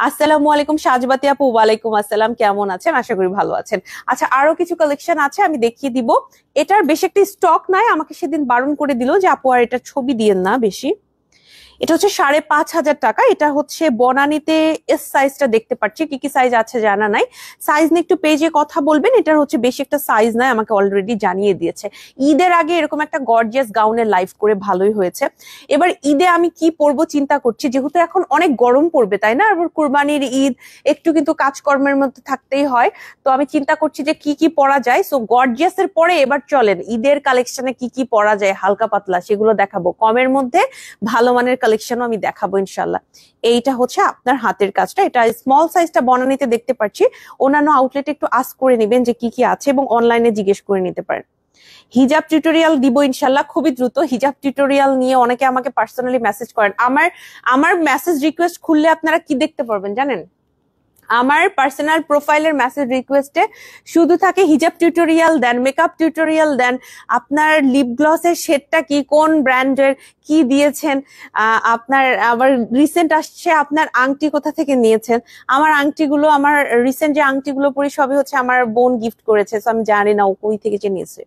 আসসালামু আলাইকুম সাজবাতি আপু। ওয়ালাইকুম আসসালাম, কেমন আছেন? আশা করি ভালো আছেন। আচ্ছা, আরো কিছু কালেকশন আছে, আমি দেখিয়ে দিব। এটার বেশি একটা স্টক নাই, আমাকে সেদিন বারণ করে দিল যে আপু আর এটা ছবি দিয়েন না বেশি। এটা হচ্ছে 5,500 টাকা। এটা হচ্ছে বনানীতে এস সাইজটা দেখতে পাচ্ছি, কি কি সাইজ আছে জানা নাই। সাইজ নিয়ে একটু পেজে কথা বলবেন। এটার হচ্ছে বেশি একটা সাইজ নাই, আমাকে অলরেডি জানিয়ে দিয়েছে। ঈদের আগে এরকম একটা গর্জিয়াস গাউনের লাইভ করে ভালোই হয়েছে। এবার ঈদে আমি কি পরবো চিন্তা করছি, যেহেতু এখন অনেক গরম পড়বে তাই না, আর কুরবানির ঈদ, একটু কিন্তু কাজকর্মের মধ্যে থাকতেই হয়। তো আমি চিন্তা করছি যে কি কি পরা যায়। সো গর্জিয়াসের পরে এবার চলেন ঈদের কালেকশনে কি কি পরা যায় হালকা পাতলা সেগুলো দেখাবো, কমের মধ্যে ভালো মানের কালেকশনও আমি দেখাবো ইনশাল্লাহ। এইটা হচ্ছে আপনার হাতের কাজটা, এটা স্মল সাইজটা বনানীতে দেখতে পাচ্ছি, অন্যান্য আউটলেটে একটু আস্ক করে নেবেন যে কি কি আছে, এবং অনলাইনে জিজ্ঞেস করে নিতে পারেন। হিজাব টিউটোরিয়াল দিব ইনশাল্লাহ খুবই দ্রুত। হিজাব টিউটোরিয়াল নিয়ে অনেকে আমাকে পার্সোনালি মেসেজ করেন। আমার মেসেজ রিকোয়েস্ট খুললে আপনারা কি দেখতে পারবেন জানেন? আমার পার্সোনাল প্রোফাইলের মেসেজ রিকোয়েস্টে শুধু থাকে হিজাব টিউটোরিয়াল দেন, মেকআপ টিউটোরিয়াল দেন, আপনার লিপ গ্লসের শেডটা কি, কোন ব্র্যান্ডের, কি দিয়েছেন, আপনার আবার রিসেন্ট আসছে আপনার আংটি কোথা থেকে নিয়েছেন। আমার আংটিগুলো, আমার রিসেন্ট যে আংটিগুলো পরি সবই হচ্ছে আমার বোন গিফট করেছে, তো আমি জানি না ও কই থেকে যে নিয়েছে।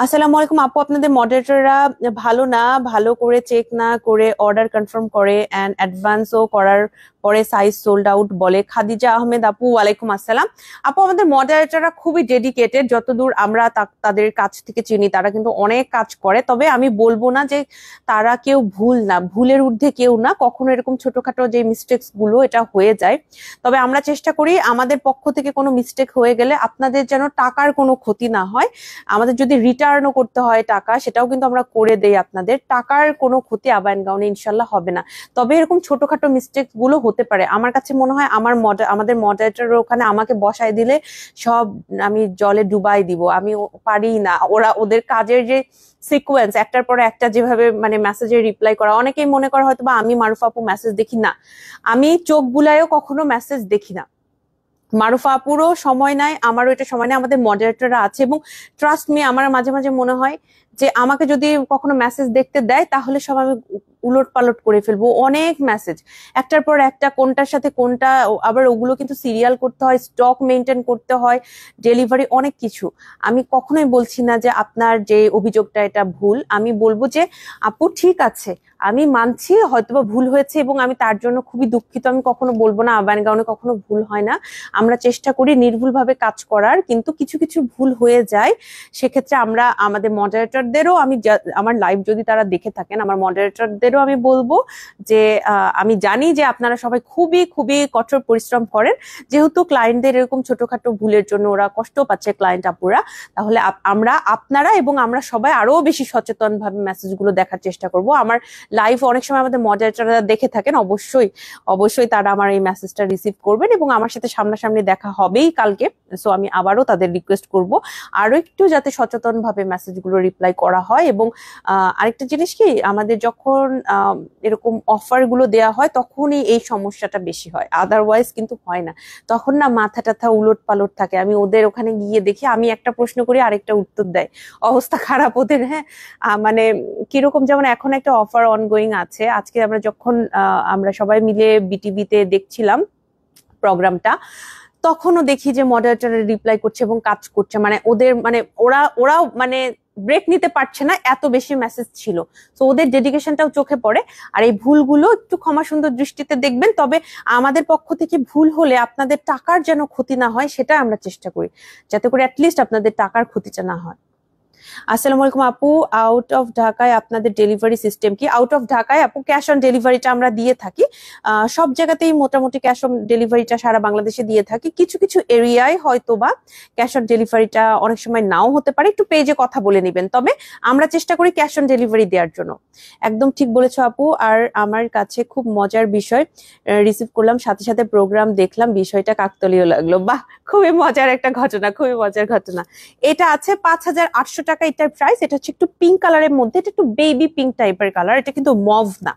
আসসালামু আলাইকুম আপু, আপনাদের মডারেটররা ভালো না, ভালো করে চেক না করে অর্ডার কনফার্ম করে এন্ড অ্যাডভান্সও করার পরে সাইজ সোল্ড আউট বলে। খাদিজা আহমেদ আপু, ওয়ালাইকুম আসসালাম। আপু, আমাদের মডারেটররা খুবই ডেডিকেটেড, যতদূর আমরা তাদের কাছ থেকে চিনি তারা কিন্তু অনেক কাজ করে। তবে আমি বলবো না যে তারা কেউ ভুল না, ভুলের ঊর্ধ্বে কেউ না, কখনো এরকম ছোটখাটো যে মিস্টেক্স গুলো এটা হয়ে যায়। তবে আমরা চেষ্টা করি আমাদের পক্ষ থেকে কোনো মিস্টেক হয়ে গেলে আপনাদের যেন টাকার কোনো ক্ষতি না হয়। আমাদের যদি রিটার্নও করতে হয় টাকা, সেটাও কিন্তু আমরা করে দেই। আপনাদের টাকার কোনো ক্ষতি আবায়ন গাউনে ইনশাল্লাহ হবে না। তবে এরকম ছোটখাটো মিস্টেক গুলো হতে পারে। আমার কাছে মনে হয় আমাদের মডারেটর ওখানে আমাকে বসায় দিলে সব আমি জলে ডুবাই দিব, আমি পারি না। ওদের কাজের যে সিকোয়েন্স, একটার পরে একটা যেভাবে মানে মেসেজের রিপ্লাই করা, অনেকেই মনে করা হয়তো বা আমি মারুফা আপু মেসেজ দেখি না, আমি চোখ বুলায়ও কখনো মেসেজ দেখি না। মারুফা আপুরও সময় নাই, আমারও এটা সময় নাই, আমাদের মডারেটররা আছে। এবং ট্রাস্ট মি, আমার মাঝে মাঝে মনে হয় যে আমাকে যদি কখনো মেসেজ দেখতে দেয় তাহলে সব আমি উলট পালট করে ফেলবো। অনেক মেসেজ, একটার পর একটা, কোনটার সাথে কোনটা, আবার ওগুলো কিন্তু সিরিয়াল করতে হয়, স্টক মেনটেন করতে হয়, ডেলিভারি, অনেক কিছু। আমি কখনোই বলছি না যে আপনার যে অভিযোগটা এটা ভুল, আমি বলবো যে আপু ঠিক আছে, আমি মানছি হয়তোবা ভুল হয়েছে এবং আমি তার জন্য খুবই দুঃখিত। আমি কখনো বলবো না আবায়ন গাউনে কখনো ভুল হয় না, আমরা চেষ্টা করি নির্ভুলভাবে কাজ করার, কিন্তু কিছু কিছু ভুল হয়ে যায়। সেক্ষেত্রে আমরা আমাদের মডারেটরদেরও, আমার লাইভ যদি তারা দেখে থাকেন, আমার মডারেটরদেরও আমি বলবো যে আমি জানি যে আপনারা সবাই খুবই খুবই কঠোর পরিশ্রম করেন, যেহেতু ক্লায়েন্টদের এরকম ছোটখাটো ভুলের জন্য ওরা কষ্ট পাচ্ছে, ক্লায়েন্ট আপুরা, তাহলে আপনারা এবং আমরা সবাই আরো বেশি সচেতন ভাবে মেসেজগুলো দেখার চেষ্টা করব। আমার লাইভ অনেক সময় আমাদের মডারেটররা দেখে থাকেন, অবশ্যই অবশ্যই তারা আমার এই মেসেজটা রিসিভ করবেন এবং আমার সাথে সামনাসামনি দেখা হবেই কালকে। সো আমি আবারও তাদের রিকোয়েস্ট করব আরো একটু যাতে সচেতন ভাবে মেসেজগুলো রিপ্লাই করা হয়। এবং আরেকটা জিনিস কি, আমাদের যখন এরকম অফার গুলো দেওয়া হয় তখনই এই সমস্যাটা বেশি হয়, আদারওয়াইজ কিন্তু হয় না। তখন না মাথা টাথা উলট পালট থাকে, আমি ওদের ওখানে গিয়ে দেখি আমি একটা প্রশ্ন করি আরেকটা উত্তর দেয়, অবস্থা খারাপ ওদের। হ্যাঁ, মানে কিরকম, যেমন এখন একটা অফার অনগোয়িং আছে, আজকে আমরা সবাই মিলে বিটিভিতে দেখছিলাম প্রোগ্রামটা, তখনও দেখি যে মডারেটর রিপ্লাই করছে এবং কাজ করছে, মানে ওদের মানে ওরাও মানে ব্রেক নিতে পারছে না, এত বেশি মেসেজ ছিল। তো ওদের ডেডিকেশনটাও চোখে পড়ে। আর এই ভুলগুলো একটু ক্ষমা সুন্দর দৃষ্টিতে দেখবেন। তবে আমাদের পক্ষ থেকে ভুল হলে আপনাদের টাকার যেন ক্ষতি না হয় সেটা আমরা চেষ্টা করি, যাতে করে অ্যাটলিস্ট আপনাদের টাকার ক্ষতিটা না হয়। আসসালামু আলাইকুম আপু, আউট অফ ঢাকায় আপনাদের ডেলিভারি সিস্টেম কি? আউট অফ ঢাকায় আপু ক্যাশ অন ডেলিভারিটা আমরা দিয়ে থাকি, সব জায়গাতেই মোটামুটি ক্যাশ অন ডেলিভারিটা সারা বাংলাদেশে দিয়ে থাকি। কিছু কিছু এরিয়ায় হয়তো বা ক্যাশ অন ডেলিভারিটা অনেক সময় নাও হতে পারে, একটু পেজে কথা বলে নেবেন। তবে আমরা চেষ্টা করি ক্যাশ অন ডেলিভারি দেওয়ার জন্য। একদম ঠিক বলেছো আপু। আর আমার কাছে খুব মজার বিষয় রিসিভ করলাম, সাথে সাথে প্রোগ্রাম দেখলাম, বিষয়টা কাকতালীয় লাগলো। বাহ, খুবই মজার একটা ঘটনা, খুবই মজার ঘটনা। এটা আছে 5,800 টাকা এটার প্রাইস। এটা হচ্ছে একটু পিঙ্ক কালারের মধ্যে, এটা একটু বেবি পিঙ্ক টাইপের কালার, এটা কিন্তু মভ না,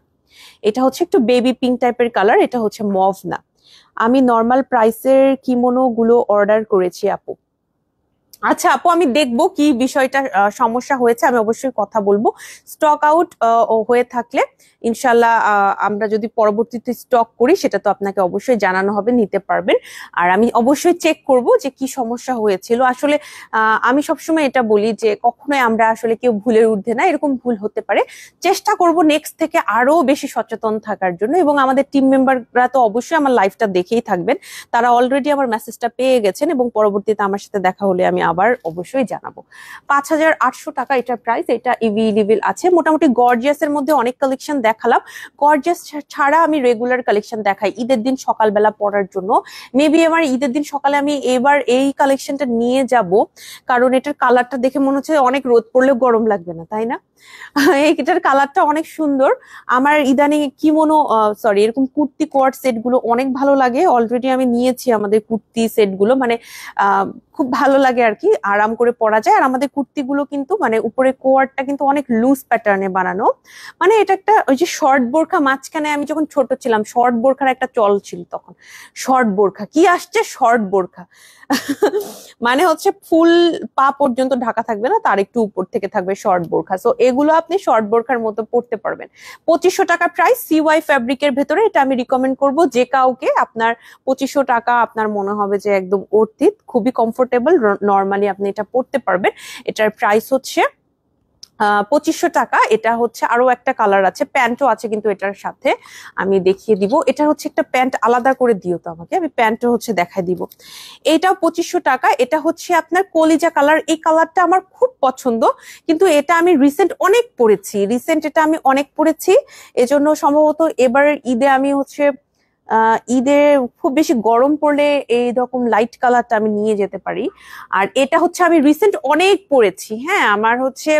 এটা হচ্ছে একটু বেবি পিঙ্ক টাইপের কালার, এটা হচ্ছে মভ না। আমি নর্মাল প্রাইসের কিমোনো গুলো অর্ডার করেছি আপু। আচ্ছা আপু, আমি দেখবো কি বিষয়টা সমস্যা হয়েছে, আমি অবশ্যই কথা বলবো। স্টক আউট হয়ে থাকলে ইনশাল্লাহ আমরা যদি পরবর্তীতে স্টক করি সেটা তো আপনাকে অবশ্যই জানানো হবে, নিতে পারবেন। আর আমি অবশ্যই চেক করব যে কি সমস্যা হয়েছিল আসলে। আমি সবসময় এটা বলি যে কখনোই আমরা আসলে কেউ ভুলের ঊর্ধ্বে না, এরকম ভুল হতে পারে। চেষ্টা করব নেক্সট থেকে আরো বেশি সচেতন থাকার জন্য। এবং আমাদের টিম মেম্বাররা তো অবশ্যই আমার লাইভটা দেখেই থাকবেন, তারা অলরেডি আমার মেসেজটা পেয়ে গেছেন এবং পরবর্তীতে আমার সাথে দেখা হলে আমি আবার অবশ্যই জানাবো। 5,800 টাকা এটা প্রাইস। এটা ইভি লেভেল আছে। মোটামুটি গর্জিয়াস এর মধ্যে অনেক কালেকশন দেখালাম। গর্জিয়াস ছাড়া আমি রেগুলার কালেকশন দেখাই ঈদের দিন সকালবেলা পরার জন্য। মেবি আমার ঈদের দিন সকালে আমি এবার এই কালেকশনটা নিয়ে যাব, কারণ এটার কালারটা দেখে মনে হচ্ছে অনেক রোদ পড়লেও গরম লাগবে না, তাই না? এটার কালারটা অনেক সুন্দর। আমার ইদানিং কিমোনো, সরি, এরকম কুর্তি কোয়ার্ড সেট গুলো অনেক ভালো লাগে। অলরেডি আমি নিয়েছি আমাদের কুর্তি সেট গুলো, মানে আহ খুব ভালো লাগে আর কি, আরাম করে পরা যায়। আর আমাদের কুর্তিগুলো কিন্তু মানে উপরে কোয়ারটা কিন্তু অনেক লুজ প্যাটার্নে বানানো। মানে এটা একটা ওই যে শর্ট বোরখা, মাঝখানে আমি যখন ছোট ছিলাম শর্ট বোরখার একটা চল ছিল তখন। শর্ট বোরখা কি আসছে, শর্ট বোরখা মানে হচ্ছে ফুল পা পর্যন্ত ঢাকা থাকবে না, তার একটু উপর থেকে থাকবে শর্ট বোরখা। সো এগুলো আপনি শর্ট বোরখার মতো পড়তে পারবেন। 2500 টাকা প্রাইস, সিওয়াই ফ্যাব্রিকের ভেতরে। এটা আমি রিকমেন্ড করব যে কাউকে। আপনার 2500 টাকা আপনার মনে হবে যে একদম অর্থিত, খুবই কমফোর্টেবল, নর্মালি আপনি এটা পড়তে পারবেন। এটার প্রাইস হচ্ছে 2500 টাকা। এটা হচ্ছে আরো একটা কালার আছে, প্যান্টও আছে কিন্তু এটার সাথে। আমি দেখিয়ে দিব। এটা হচ্ছে একটা প্যান্ট আলাদা করে দিও তো আমাকে, আমি প্যান্টও হচ্ছে দেখাই দিব। এটাও 2500 টাকা। এটা হচ্ছে আপনার কলিজা কালার। এই কালারটা আমার খুব পছন্দ, কিন্তু এটা আমি রিসেন্ট অনেক পরেছি, এটা আমি অনেক পরেছি। এজন্য সম্ভবত এবার ঈদে আমি হচ্ছে ঈদে খুব বেশি গরম পড়লে এই রকম লাইট কালারটা আমি নিয়ে যেতে পারি। আর এটা হচ্ছে আমি রিসেন্ট অনেক পরেছি। হ্যাঁ, আমার হচ্ছে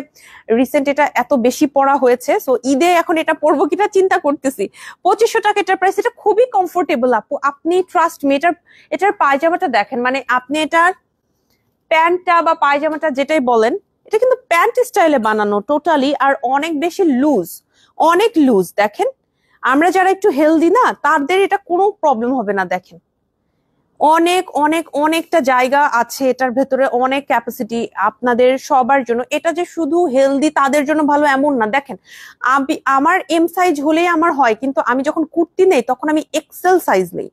রিসেন্ট এটা এত বেশি পরা হয়েছে, সো ঈদে এখন এটা পরবো কিনা চিন্তা করতেছি। 2500 টাকা এটার প্রাইস। এটা খুবই কমফোর্টেবল আপু, আপনি ট্রাস্ট মি। এটার পায়জামাটা দেখেন, মানে আপনি এটার প্যান্টটা বা পায়জামাটা যেটাই বলেন, এটা কিন্তু প্যান্ট স্টাইলে বানানো টোটালি, আর অনেক বেশি লুজ, অনেক লুজ। দেখেন, আমরা যারা একটু হেলদি না তাদের এটা কোনো প্রবলেম হবে না। দেখেন, অনেক অনেক অনেকটা জায়গা আছে এটার ভেতরে, অনেক ক্যাপাসিটি আপনাদের সবার জন্য। এটা যে শুধু হেলদি তাদের জন্য ভালো এমন না। দেখেন, আমার এম সাইজ হলেই আমার হয়, কিন্তু আমি যখন কুর্তি নেই তখন আমি এক্সেল সাইজ নেই,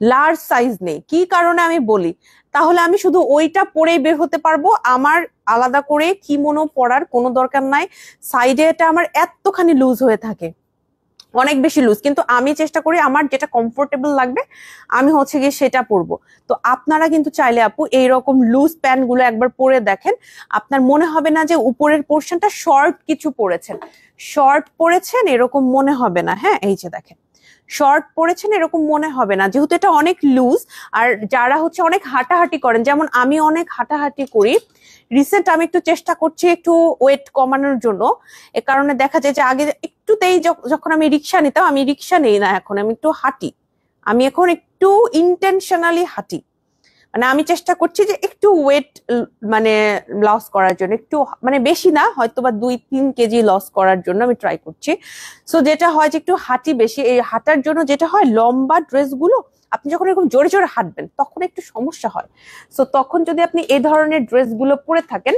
লার্জ সাইজ নেই। কি কারণে আমি বলি, তাহলে আমি শুধু ওইটা পরেই বের হতে পারবো। আমার আলাদা করে কিমোনো পরার কোনো দরকার নাই। সাইডে এটা আমার এতখানি লুজ হয়ে থাকে, অনেক বেশি লুজ, কিন্তু আমি চেষ্টা করি আমার যেটা কমফোর্টেবল লাগবে আমি হচ্ছে গিয়ে সেটা পরবো। তো আপনারা কিন্তু চাইলে আপু এইরকম লুজ প্যান্ট গুলো একবার পরে দেখেন, আপনার মনে হবে না যে উপরের পোর্শনটা শর্ট কিছু পরেছেন, শর্ট পরেছেন এরকম মনে হবে না। হ্যাঁ, এই যে দেখেন, শর্ট পরেছেন এরকম মনে হবে না, যেহেতু এটা অনেক লুজ। আর যারা হচ্ছে অনেক হাঁটাহাঁটি করেন, যেমন আমি অনেক হাঁটাহাঁটি করি, রিসেন্ট আমি একটু চেষ্টা করছি একটু ওয়েট কমানোর জন্য। এ কারণে দেখা যায় যে আগে একটুতেই যখন আমি রিক্সা নিতাম, আমি রিক্সা নেই না এখন, আমি একটু হাঁটি। আমি এখন একটু ইন্টেনশনালি হাঁটি, মানে আমি চেষ্টা করছি যে একটু ওয়েট মানে লস করার জন্য, একটু মানে বেশি না, হয়তো বা 2-3 কেজি লস করার জন্য আমি ট্রাই করছি। সো যেটা হয় যে একটু হাঁটি বেশি, এই হাঁটার জন্য যেটা হয় লম্বা ড্রেসগুলো আপনি যখন এরকম জোরে জোরে হাঁটবেন তখন একটু সমস্যা হয়। সো তখন যদি আপনি এই ধরনের ড্রেসগুলো পরে থাকেন,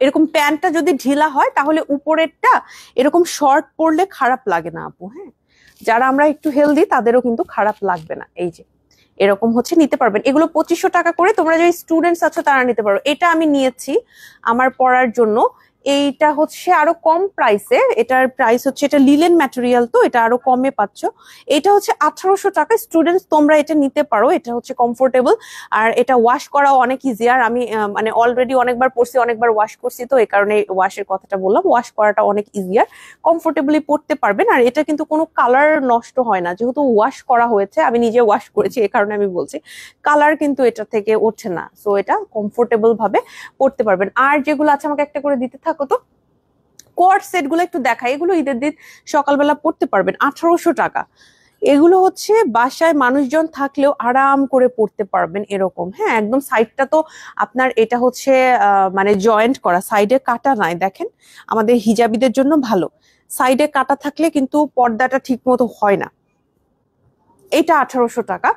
এরকম প্যান্টটা যদি ঢিলা হয় তাহলে উপরেরটা এরকম শর্ট পরলে খারাপ লাগে না আপু। হ্যাঁ, যারা আমরা একটু হেলদি তাদেরও কিন্তু খারাপ লাগবে না। এই যে এরকম হচ্ছে নিতে পারবেন। এগুলো 2500 টাকা করে। তোমরা যে স্টুডেন্টস আছো তারা নিতে পারো। এটা আমি নিয়েছি আমার পড়ার জন্য। এইটা হচ্ছে আরো কম প্রাইসে, এটার প্রাইস হচ্ছে, এটা লিলেন ম্যাটেরিয়াল তো এটা আরো কমে পাচ্ছ। এটা হচ্ছে 1800 টাকা। স্টুডেন্টস তোমরা এটা নিতে পারো, এটা হচ্ছে কমফোর্টেবল। আর এটা ওয়াশ করাও অনেক ইজি। আর আমি মানে অলরেডি অনেকবার পরছি, অনেকবার ওয়াশ করছি, তো এই কারণে ওয়াশের কথাটা বললাম। ওয়াশ করাটা অনেক ইজিয়ার, কমফোর্টেবলি পরতে পারবেন। আর এটা কিন্তু কোনো কালার নষ্ট হয় না, যেহেতু ওয়াশ করা হয়েছে, আমি নিজে ওয়াশ করেছি এই কারণে আমি বলছি, কালার কিন্তু এটা থেকে ওঠে না। সো এটা কমফোর্টেবল ভাবে পরতে পারবেন। আর যেগুলো আছে আমাকে একটা করে দিতে থাকো তো। কোয়ার্ড সেট গুলো একটু দেখা, এগুলো ঈদের দিন সকালবেলা পড়তে পারবেন। 1800 টাকা। এগুলো হচ্ছে বাসায় মানুষজন থাকলেও আরাম করে পড়তে পারবেন এরকম। হ্যাঁ, একদম সাইডটা তো আপনার এটা হচ্ছে মানে জয়েন্ট করা, সাইডে কাটা নাই। দেখেন, আমাদের হিজাবিদের জন্য ভালো, সাইডে কাটা থাকলে কিন্তু পর্দাটা ঠিক মতো হয় না। এটা 1800 টাকা।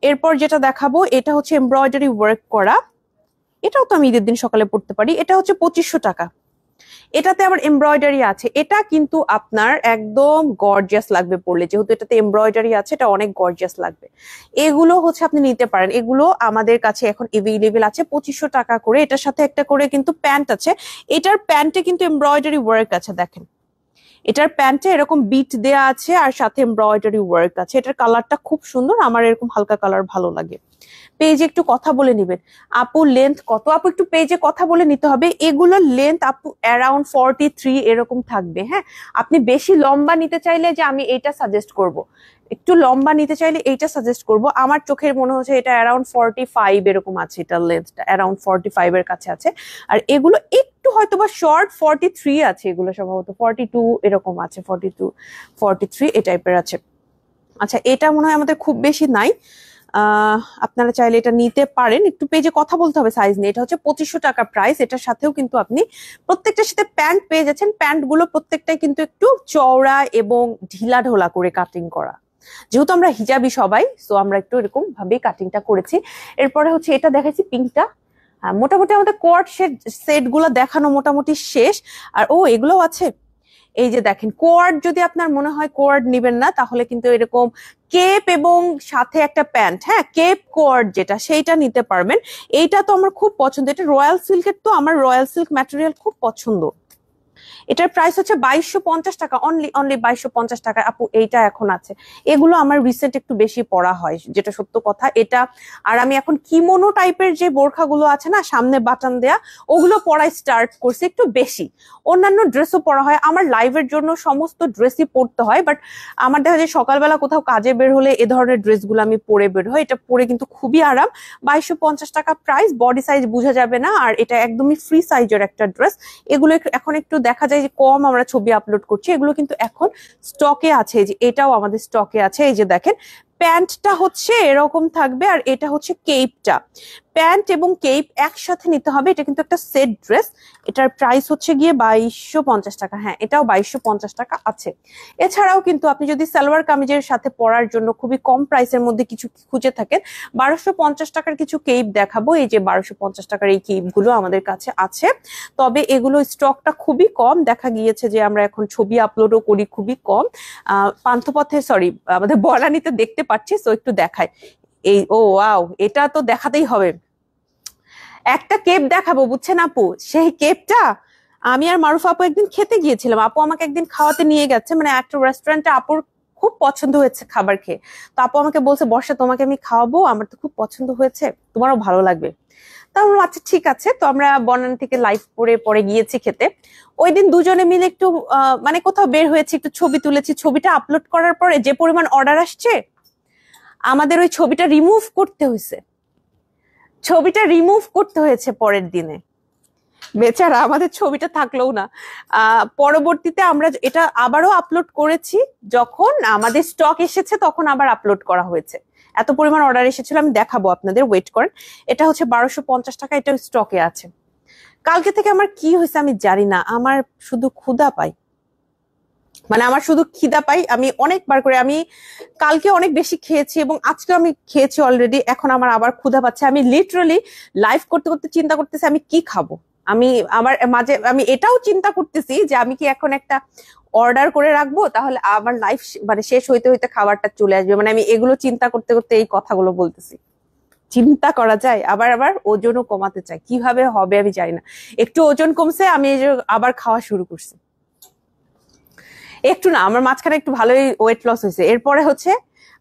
এরপর যেটা দেখাবো এটা হচ্ছে এমব্রয়ডারি ওয়ার্ক করা। এটাও তো আমি ঈদের দিন সকালে পড়তে পারি। এটা হচ্ছে 2500 টাকা। এটাতে আবার এমব্রয়ডারি আছে, এটা কিন্তু আপনার একদম গর্জিয়াস লাগবে পরলে, যেহেতু এটাতে এমব্রয়ডারি আছে, এটা অনেক গর্জিয়াস লাগবে। এগুলো হচ্ছে আপনি নিতে পারেন, এগুলো আমাদের কাছে এখন এভেইলেবল আছে 2500 টাকা করে। এটার সাথে একটা করে কিন্তু প্যান্ট আছে, এটার প্যান্টে কিন্তু এমব্রয়ডারি ওয়ার্ক আছে, দেখেন এটার প্যান্টে এরকম বিট দেয়া আছে আর সাথে এমব্রয়ডারি ওয়ার্ক আছে। এটার কালারটা খুব সুন্দর, আমার এরকম হালকা কালার ভালো লাগে। পেজে একটু কথা বলে নিবেন, আপু লেন্থ কত, আপু একটু পেজে কথা বলে নিতে হবে। এগুলোর লেন্থ আপু অ্যারাউন্ড 43 এরকম থাকবে। হ্যাঁ, আপনি বেশি লম্বা নিতে চাইলে যে আমি এটা সাজেস্ট করব, একটু লম্বা নিতে চাইলে এইটা সাজেস্ট করব। আমার চোখের মনে হচ্ছে এটা অ্যারাউন্ড 45 এরকম আছে, এটার লেন্থটা অ্যারাউন্ড 45 এর কাছে আছে। আর এগুলো একটু হয়তো বা শর্ট 43 আছে, এগুলো সম্ভবত 42 এরকম আছে, 42 43 এই টাইপের আছে। আচ্ছা, এটা মনে হয় আমাদের খুব বেশি নাই, আপনারা চাইলে এটা নিতে পারেন। একটু পেজে কথা বলতে হবে সাইজ নিয়ে। এটা হচ্ছে 2500 টাকা প্রাইস। এটার সাথেও কিন্তু আপনি প্রত্যেকটার সাথে প্যান্ট পেয়ে যাচ্ছেন। প্যান্ট গুলো প্রত্যেকটাই কিন্তু একটু চওড়া এবং ঢিলা ঢোলা করে কাটিং করা, যেহেতু আমরা হিজাবি সবাই, সো আমরা একটু এরকম ভাবে কাটিংটা করেছি। এরপরে হচ্ছে এটা দেখাচ্ছি পিঙ্কটা। মোটামুটি আমাদের কোয়ার্ড সেট গুলো দেখানো মোটামুটি শেষ। আর এগুলো আছে, এই যে দেখেন কোয়ার্ড, যদি আপনার মনে হয় কোয়ার্ড নিবেন না, তাহলে কিন্তু এরকম কেপ এবং সাথে একটা প্যান্ট, হ্যাঁ কেপ কোয়ার্ড যেটা, সেইটা নিতে পারবেন। এইটা তো আমার খুব পছন্দ, এটা রয়্যাল সিল্কের, তো আমার রয়্যাল সিল্ক ম্যাটেরিয়াল খুব পছন্দ। এটার প্রাইস হচ্ছে 2250 টাকা, অনলি 2250 টাকা। আপু এইটা এখন আছে, এগুলো আমার রিসেন্ট একটু বেশি পড়া হয়, যেটা সত্য কথা। এটা আর আমি এখন কিমোনো টাইপের যে বোরখাগুলো আছে না, সামনে বাটন দেয়া, ওগুলো পড়া স্টার্ট করছি একটু বেশি। অন্যান্য ড্রেসও পরা হয়, আমার লাইভের জন্য সমস্ত ড্রেসই পরতে হয়, বাট আমার দেখা যায় সকালবেলা কোথাও কাজে বের হলে এ ধরনের ড্রেসগুলো আমি পরে বের হয়। এটা পরে কিন্তু খুবই আরাম। 2250 টাকা প্রাইস, বডি সাইজ বোঝা যাবে না, আর এটা একদমই ফ্রি সাইজের একটা ড্রেস। এগুলো এখন একটু দেখা যায় যে কম আমরা ছবি আপলোড করছি, এগুলো কিন্তু এখন স্টকে আছে। যে এটাও আমাদের স্টকে আছে, এই যে দেখেন প্যান্টটা হচ্ছে এরকম থাকবে, আর এটা হচ্ছে কেপটা। প্যান্ট এবং কেপ একসাথে নিতে হবে, এটা কিন্তু একটা সেট ড্রেস। এটার প্রাইস হচ্ছে গিয়ে 2250 টাকা। হ্যাঁ, এটাও 2250 টাকা আছে। এছাড়াও কিন্তু আপনি যদি সালোয়ার কামিজের সাথে পরার জন্য খুবই কম প্রাইসের মধ্যে কিছু খুঁজে থাকেন, 1250 টাকার কিছু কেপ দেখাবো। এই যে 1250 টাকার এই কেপ গুলো আমাদের কাছে আছে, তবে এগুলো স্টকটা খুবই কম। দেখা গিয়েছে যে আমরা এখন ছবি আপলোডও করি খুবই কম। পান্থপথে, সরি, আমাদের বনানীতে দেখতে পাচ্ছি, তো একটু দেখায়। এই ওয়াও, এটা তো দেখাতেই হবে। একটা কেপ দেখাবো, বুঝছেন আপু, সেই কেপটা আমি আর মারুফ আপু একদিন খেতে গিয়েছিলাম। আপু আমাকে একদিন খাওয়াতে নিয়ে গেছে, মানে একটা রেস্টুরেন্টে আপুর খুব পছন্দ হয়েছে খাবার খেয়ে। তো আপু আমাকে বলছে, বর্ষা তোমাকে আমি খাওয়াবো, আমার তো খুব পছন্দ হয়েছে, তোমারও ভালো লাগবে। তা আমি বললাম, আচ্ছা ঠিক আছে। তো আমরা বনানী থেকে লাইভ করে পরে গিয়েছি খেতে। ওই দিন দুজনে মিলে একটু মানে কোথাও বের হয়েছে, একটু ছবি তুলেছি। ছবিটা আপলোড করার পরে যে পরিমাণ অর্ডার আসছে, আমাদের ওই ছবিটা রিমুভ করতে হয়েছে, ছবিটা রিমুভ করতে হয়েছে পরের দিনে। বেচারা, আমাদের ছবিটা থাকলেও না। পরবর্তীতে আমরা এটা আবারও আপলোড করেছি, যখন আমাদের স্টক এসেছে তখন আবার আপলোড করা হয়েছে। এত পরিমাণ অর্ডার এসেছিল, আমি দেখাবো আপনাদের, ওয়েট করেন। এটা হচ্ছে 1250 টাকা, এটা স্টকে আছে। কালকে থেকে আমার কি হয়েছে আমি জানি না, আমার শুধু ক্ষুধা পাই, মানে আমার শুধু খিদা পাই। আমি অনেকবার করে, আমি কালকে অনেক বেশি খেয়েছি এবং আজকে আমি খেয়েছি অলরেডি, এখন আমার আবার ক্ষুধা পাচ্ছে। আমি লিটারালি লাইভ করতে করতে চিন্তা করতেছি আমি কি খাবো। আমি আমার মাঝে আমি এটাও চিন্তা করতেছি যে আমি কি এখন একটা অর্ডার করে রাখবো, তাহলে আমার লাইফ মানে শেষ হইতে হইতে খাবারটা চলে আসবে। মানে আমি এগুলো চিন্তা করতে করতে এই কথাগুলো বলতেছি। চিন্তা করা যায়, আবার আবার ওজনও কমাতে চাই, কিভাবে হবে আমি জানি না। একটু ওজন কমছে, আমি এই যে আবার খাওয়া শুরু করছি। একটু না, আমার মাঝখানে একটু ভালোই ওয়েট লস হয়েছে। এরপরে হচ্ছে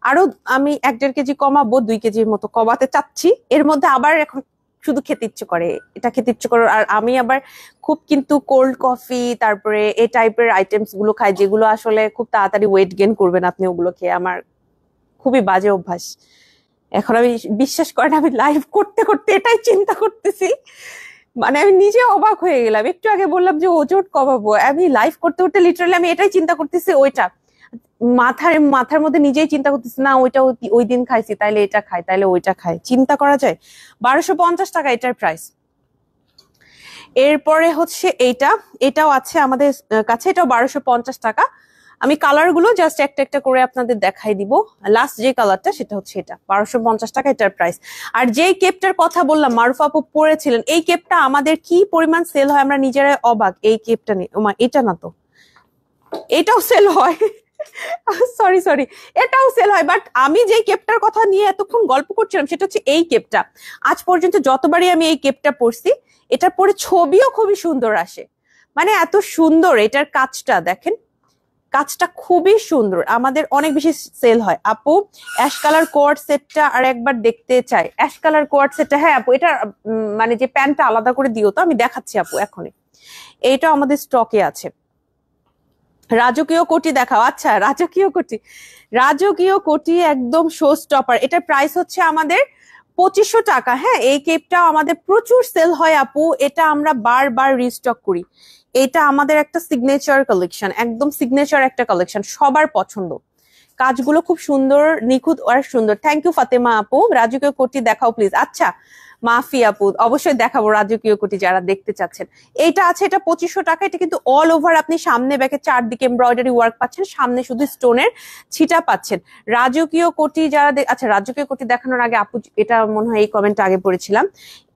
আরো আমি 1-1.5 কেজি কমাবো, 2 কেজির মতো কমাতে চাচ্ছি। এর মধ্যে আবার এখন শুধু খেতে ইচ্ছে করে, এটা খেতে ইচ্ছে করে। আর আমি আবার খুব কিন্তু কোল্ড কফি, তারপরে এই টাইপের আইটেমস গুলো খাই, যেগুলো আসলে খুব তাড়াতাড়ি ওয়েট গেইন করবেন আপনি ওগুলো খেয়ে। আমার খুবই বাজে অভ্যাস। এখন আমি, বিশ্বাস করেন, আমি লাইভ করতে করতে এটাই চিন্তা করতেছি, মানে আমি নিজে অবাক হয়ে গেলাম। একটু আগে বললাম যে ওজন কমাবো, আমি লাইভ করতে করতে লিটারালি আমি এটাই চিন্তা করতেছি। ওইটা মাথার মধ্যে নিজেই চিন্তা করতেছি, না ওইটা ওই দিন খাইছি, তাইলে এটা খাই, তাইলে ওইটা খাই। চিন্তা করা যায়। 1250 টাকা এটার প্রাইস। এরপরে হচ্ছে এটাও আছে আমাদের কাছে, এটাও 1250 টাকা। আমি কালার গুলো জাস্ট একটা একটা করে আপনাদের দেখাই দিব। লাস্ট যে কালারটা সেটা হচ্ছে এটা, 1250 টাকা এটার প্রাইস। আর যে কেপটার কথা বললাম মারুফা আপু পরেছিলেন, এই কেপটা আমাদের কি পরিমাণ সেল হয় আমরা নিজেরাই অবাক। এই কেপটা নিয়ে, ওমা এটা না তো, এটাও সেল হয়, সরি সরি, এটাও সেল হয়, বাট আমি যে কেপটার কথা নিয়ে এতক্ষণ গল্প করছিলাম সেটা হচ্ছে এই কেপটা। আজ পর্যন্ত যতবারই আমি এই কেপটা পরছি, এটার পরে ছবিও খুবই সুন্দর আসে, মানে এত সুন্দর এটার কাজটা দেখেন, কাজটা খুবই সুন্দর, আমাদের অনেক বেশি সেল হয়। আপু অ্যাশ কালার কোয়ার্ড সেটটা আর একবার দেখতে চাই। অ্যাশ কালার কোয়ার্ড সেটটা, হ্যাঁ আপু এটা মানে যে প্যান্টটা আলাদা করে দিও তো, আমি দেখাচ্ছি আপু এখনই। এইটা আমাদের স্টকে আছে। রাজকীয় কোটি দেখাও। আচ্ছা রাজকীয় কোটি, রাজকীয় কোটি একদম শো স্টপার। এটার প্রাইস হচ্ছে আমাদের 2500 টাকা। হ্যাঁ এই কেপটাও আমাদের প্রচুর সেল হয় আপু, এটা আমরা বারবার রিস্টক করি। এটা আমাদের একটা সিগনেচার কালেকশন, একদম সিগনেচার একটা কালেকশন, সবার পছন্দ। কাজগুলো খুব সুন্দর, নিখুঁত আর সুন্দর। থ্যাংক ইউ ফাতেমা আপু। রাজকীয় কোটি দেখাও প্লিজ। আচ্ছা মাফি আপু অবশ্যই দেখাবো রাজকীয় কোটি যারা দেখতে চাচ্ছেন। এইটা আছে, এটা 2500 টাকা। এটা কিন্তু অল ওভার আপনি সামনে ব্যাকে চারদিকে এমব্রয়ডারি ওয়ার্ক পাচ্ছেন, সামনে শুধু স্টোনের ছিটা পাচ্ছেন। রাজকীয় কোটি যারা আচ্ছা রাজকীয় কোটি দেখানোর আগে আপু, এটা মনে হয় এই কমেন্ট আগে পড়েছিলাম,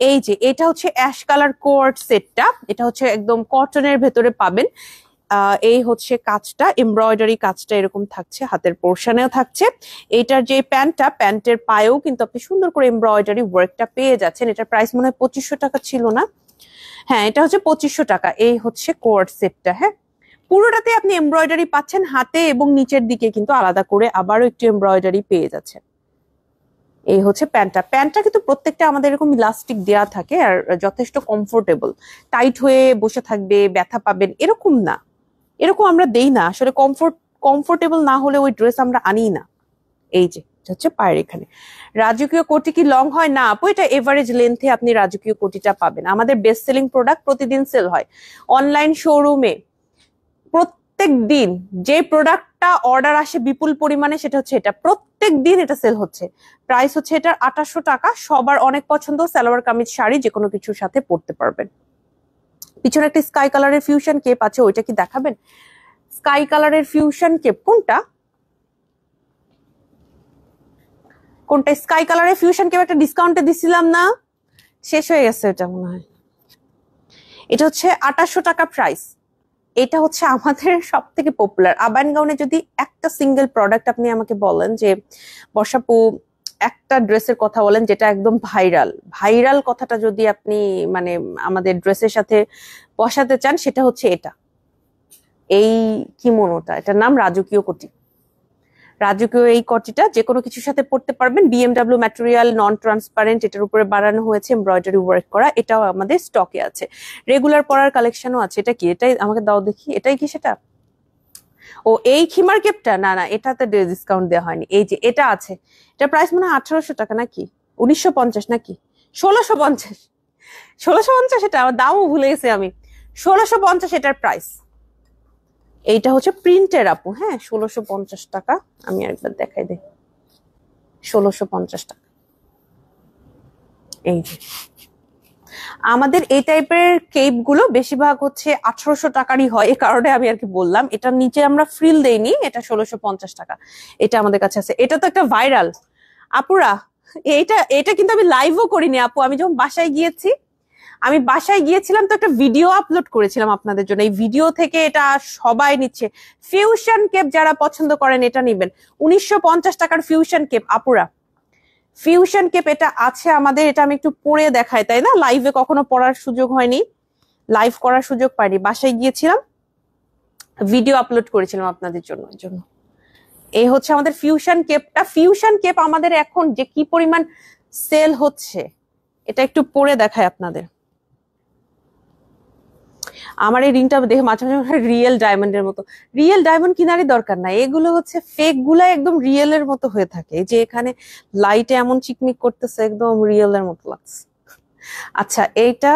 এই যে এটা হচ্ছে অ্যাশ কালার কোয়ার্ড সেটটা, এটা হচ্ছে একদম কটনের ভেতরে পাবেন। এই হচ্ছে কাজটা, এমব্রয়ডারি কাজটা এরকম থাকছে, হাতের পোর্শনেও থাকছে। এটার যে প্যান্টটা, প্যান্টের পায়েও কিন্তু আপনি সুন্দর করে এমব্রয়ডারি ওয়ার্কটা পেয়ে যাচ্ছেন। এটার প্রাইস মনে হয় 2500 টাকা ছিল না? হ্যাঁ এটা হচ্ছে 2500 টাকা। এই হচ্ছে কোয়ার্ড সেটটা। হ্যাঁ পুরোটাতে আপনি এমব্রয়ডারি পাচ্ছেন, হাতে এবং নিচের দিকে কিন্তু আলাদা করে আবারও একটু এমব্রয়ডারি পেয়ে যাচ্ছেন। এই হচ্ছে প্যান্টটা, প্যান্টটা কিন্তু প্রত্যেকটা আমাদের এরকম ইলাস্টিক দেওয়া থাকে আর যথেষ্ট কমফোর্টেবল। টাইট হয়ে বসে থাকবে, ব্যথা পাবেন এরকম না, এরকম আমরা দেই না আসলে। কমফোর্টেবল না হলে ওই ড্রেস আমরা আনি না। এই যে হচ্ছে পায়ের এখানে। রাজকীয় কোটি কি লং হয়? না আপু, এটা এভারেজ লেন্থে আপনি রাজকীয় কোটিটা পাবেন। আমাদের বেস্ট সেলিং প্রোডাক্ট, প্রতিদিন সেল হয় অনলাইন শোরুমে। প্রত্যেক দিন যে প্রোডাক্টটা অর্ডার আসে বিপুল পরিমাণে সেটা হচ্ছে এটা, প্রত্যেক দিন এটা সেল হচ্ছে। প্রাইস হচ্ছে এটার 2800 টাকা। সবার অনেক পছন্দ, সালোয়ার কামিজ শাড়ি যে কোনো কিছুর সাথে পরতে পারবেন। পিছনে একটা স্কাই কালারের ফিউশন কেপ আছে, ওইটা কি দেখাবেন? স্কাই কালারের ফিউশন কেপ কোনটা, কোনটা স্কাই কালারের ফিউশন কেপ? একটা ডিসকাউন্টে দিছিলাম না, শেষ হয়ে গেছে এটা মনে হয়। এটা হচ্ছে 2800 টাকা প্রাইস। এটা হচ্ছে আমাদের সব থেকে পপুলার আবান গাউনে। যদি একটা সিঙ্গেল প্রোডাক্ট আপনি আমাকে বলেন যে বর্ষাপু একটা ড্রেসের কথা বলেন যেটা একদম ভাইরাল, ভাইরাল কথাটা যদি আপনি মানে আমাদের ড্রেসের সাথে বসাতে চান, সেটা হচ্ছে এটা, এই কিমোনোটা, এটার নাম রাজকীয় কোটি। রাজকীয় এই কোটিটা যে কোনো কিছুর সাথে পড়তে পারবেন। বিএমডাব্লিউ ম্যাটেরিয়াল, নন ট্রান্সপারেন্ট, এটার উপরে বানানো হয়েছে এমব্রয়ডারি ওয়ার্ক করা। এটাও আমাদের স্টকে আছে, রেগুলার পরার কালেকশনও আছে। এটা কি, এটাই আমাকে দাও দেখি, এটাই কি সেটা? ও এই খিমার কেপটা, না না এটাতে ডিসকাউন্ট দেওয়া হয়নি। এই যে এটা আছে, এটা প্রাইস মনে হয় 1800 টাকা নাকি 1950 নাকি 1650, 1650, এটা আমার দামও ভুলে গেছি আমি। 1650 এটার প্রাইস। এইটা হচ্ছে প্রিন্টের আপু, হ্যাঁ 1650 টাকা। আমি আরেকবার দেখাই দিই, 1650 টাকা। এই যে আমাদের এই টাইপের কেপ গুলো বেশিরভাগ হচ্ছে 1800 টাকারই হয়, এই কারণে আমি আর কি বললাম। এটার নিচে আমরা ফ্রিল দেইনি, এটা 1650 টাকা। এটা আমাদের কাছে আছে, এটা তো একটা ভাইরাল আপুরা। এটা এটা কিন্তু আমি লাইভও করিনি আপু, আমি যখন বাসায় গিয়েছি, আমি বাসায় গিয়েছিলাম তো একটা ভিডিও আপলোড করেছিলাম আপনাদের জন্য। এই ভিডিও থেকে এটা সবাই নিচ্ছে। ফিউশন কেপ যারা পছন্দ করেন এটা নিবেন, 1950 টাকার ফিউশন কেপ আপুরা। ফিউশন কেপ এটা আছে আমাদের, এটা আমি একটু পরে দেখাই, তাই না? লাইভে কখনো পড়ার সুযোগ হয়নি, লাইভ করার সুযোগ পাইনি, বাসায় গিয়েছিলাম ভিডিও আপলোড করেছিলাম আপনাদের জন্য। এই হচ্ছে আমাদের ফিউশন কেপটা। ফিউশন কেপ আমাদের এখন যে কি পরিমাণ সেল হচ্ছে এটা একটু পরে দেখায় আপনাদের। আমার এই রিংটা দেখে মাঝে মাঝে রিয়েল ডায়মন্ডের মতো। রিয়েল ডায়মন্ড কিনারই দরকার নাই, এগুলো হচ্ছে ফেক গুলা একদম রিয়েলের মতো হয়ে থাকে। যে এখানে লাইটে এমন চিকমিক করতেছে, একদম রিয়েলের মতো লাগছে। আচ্ছা এইটা,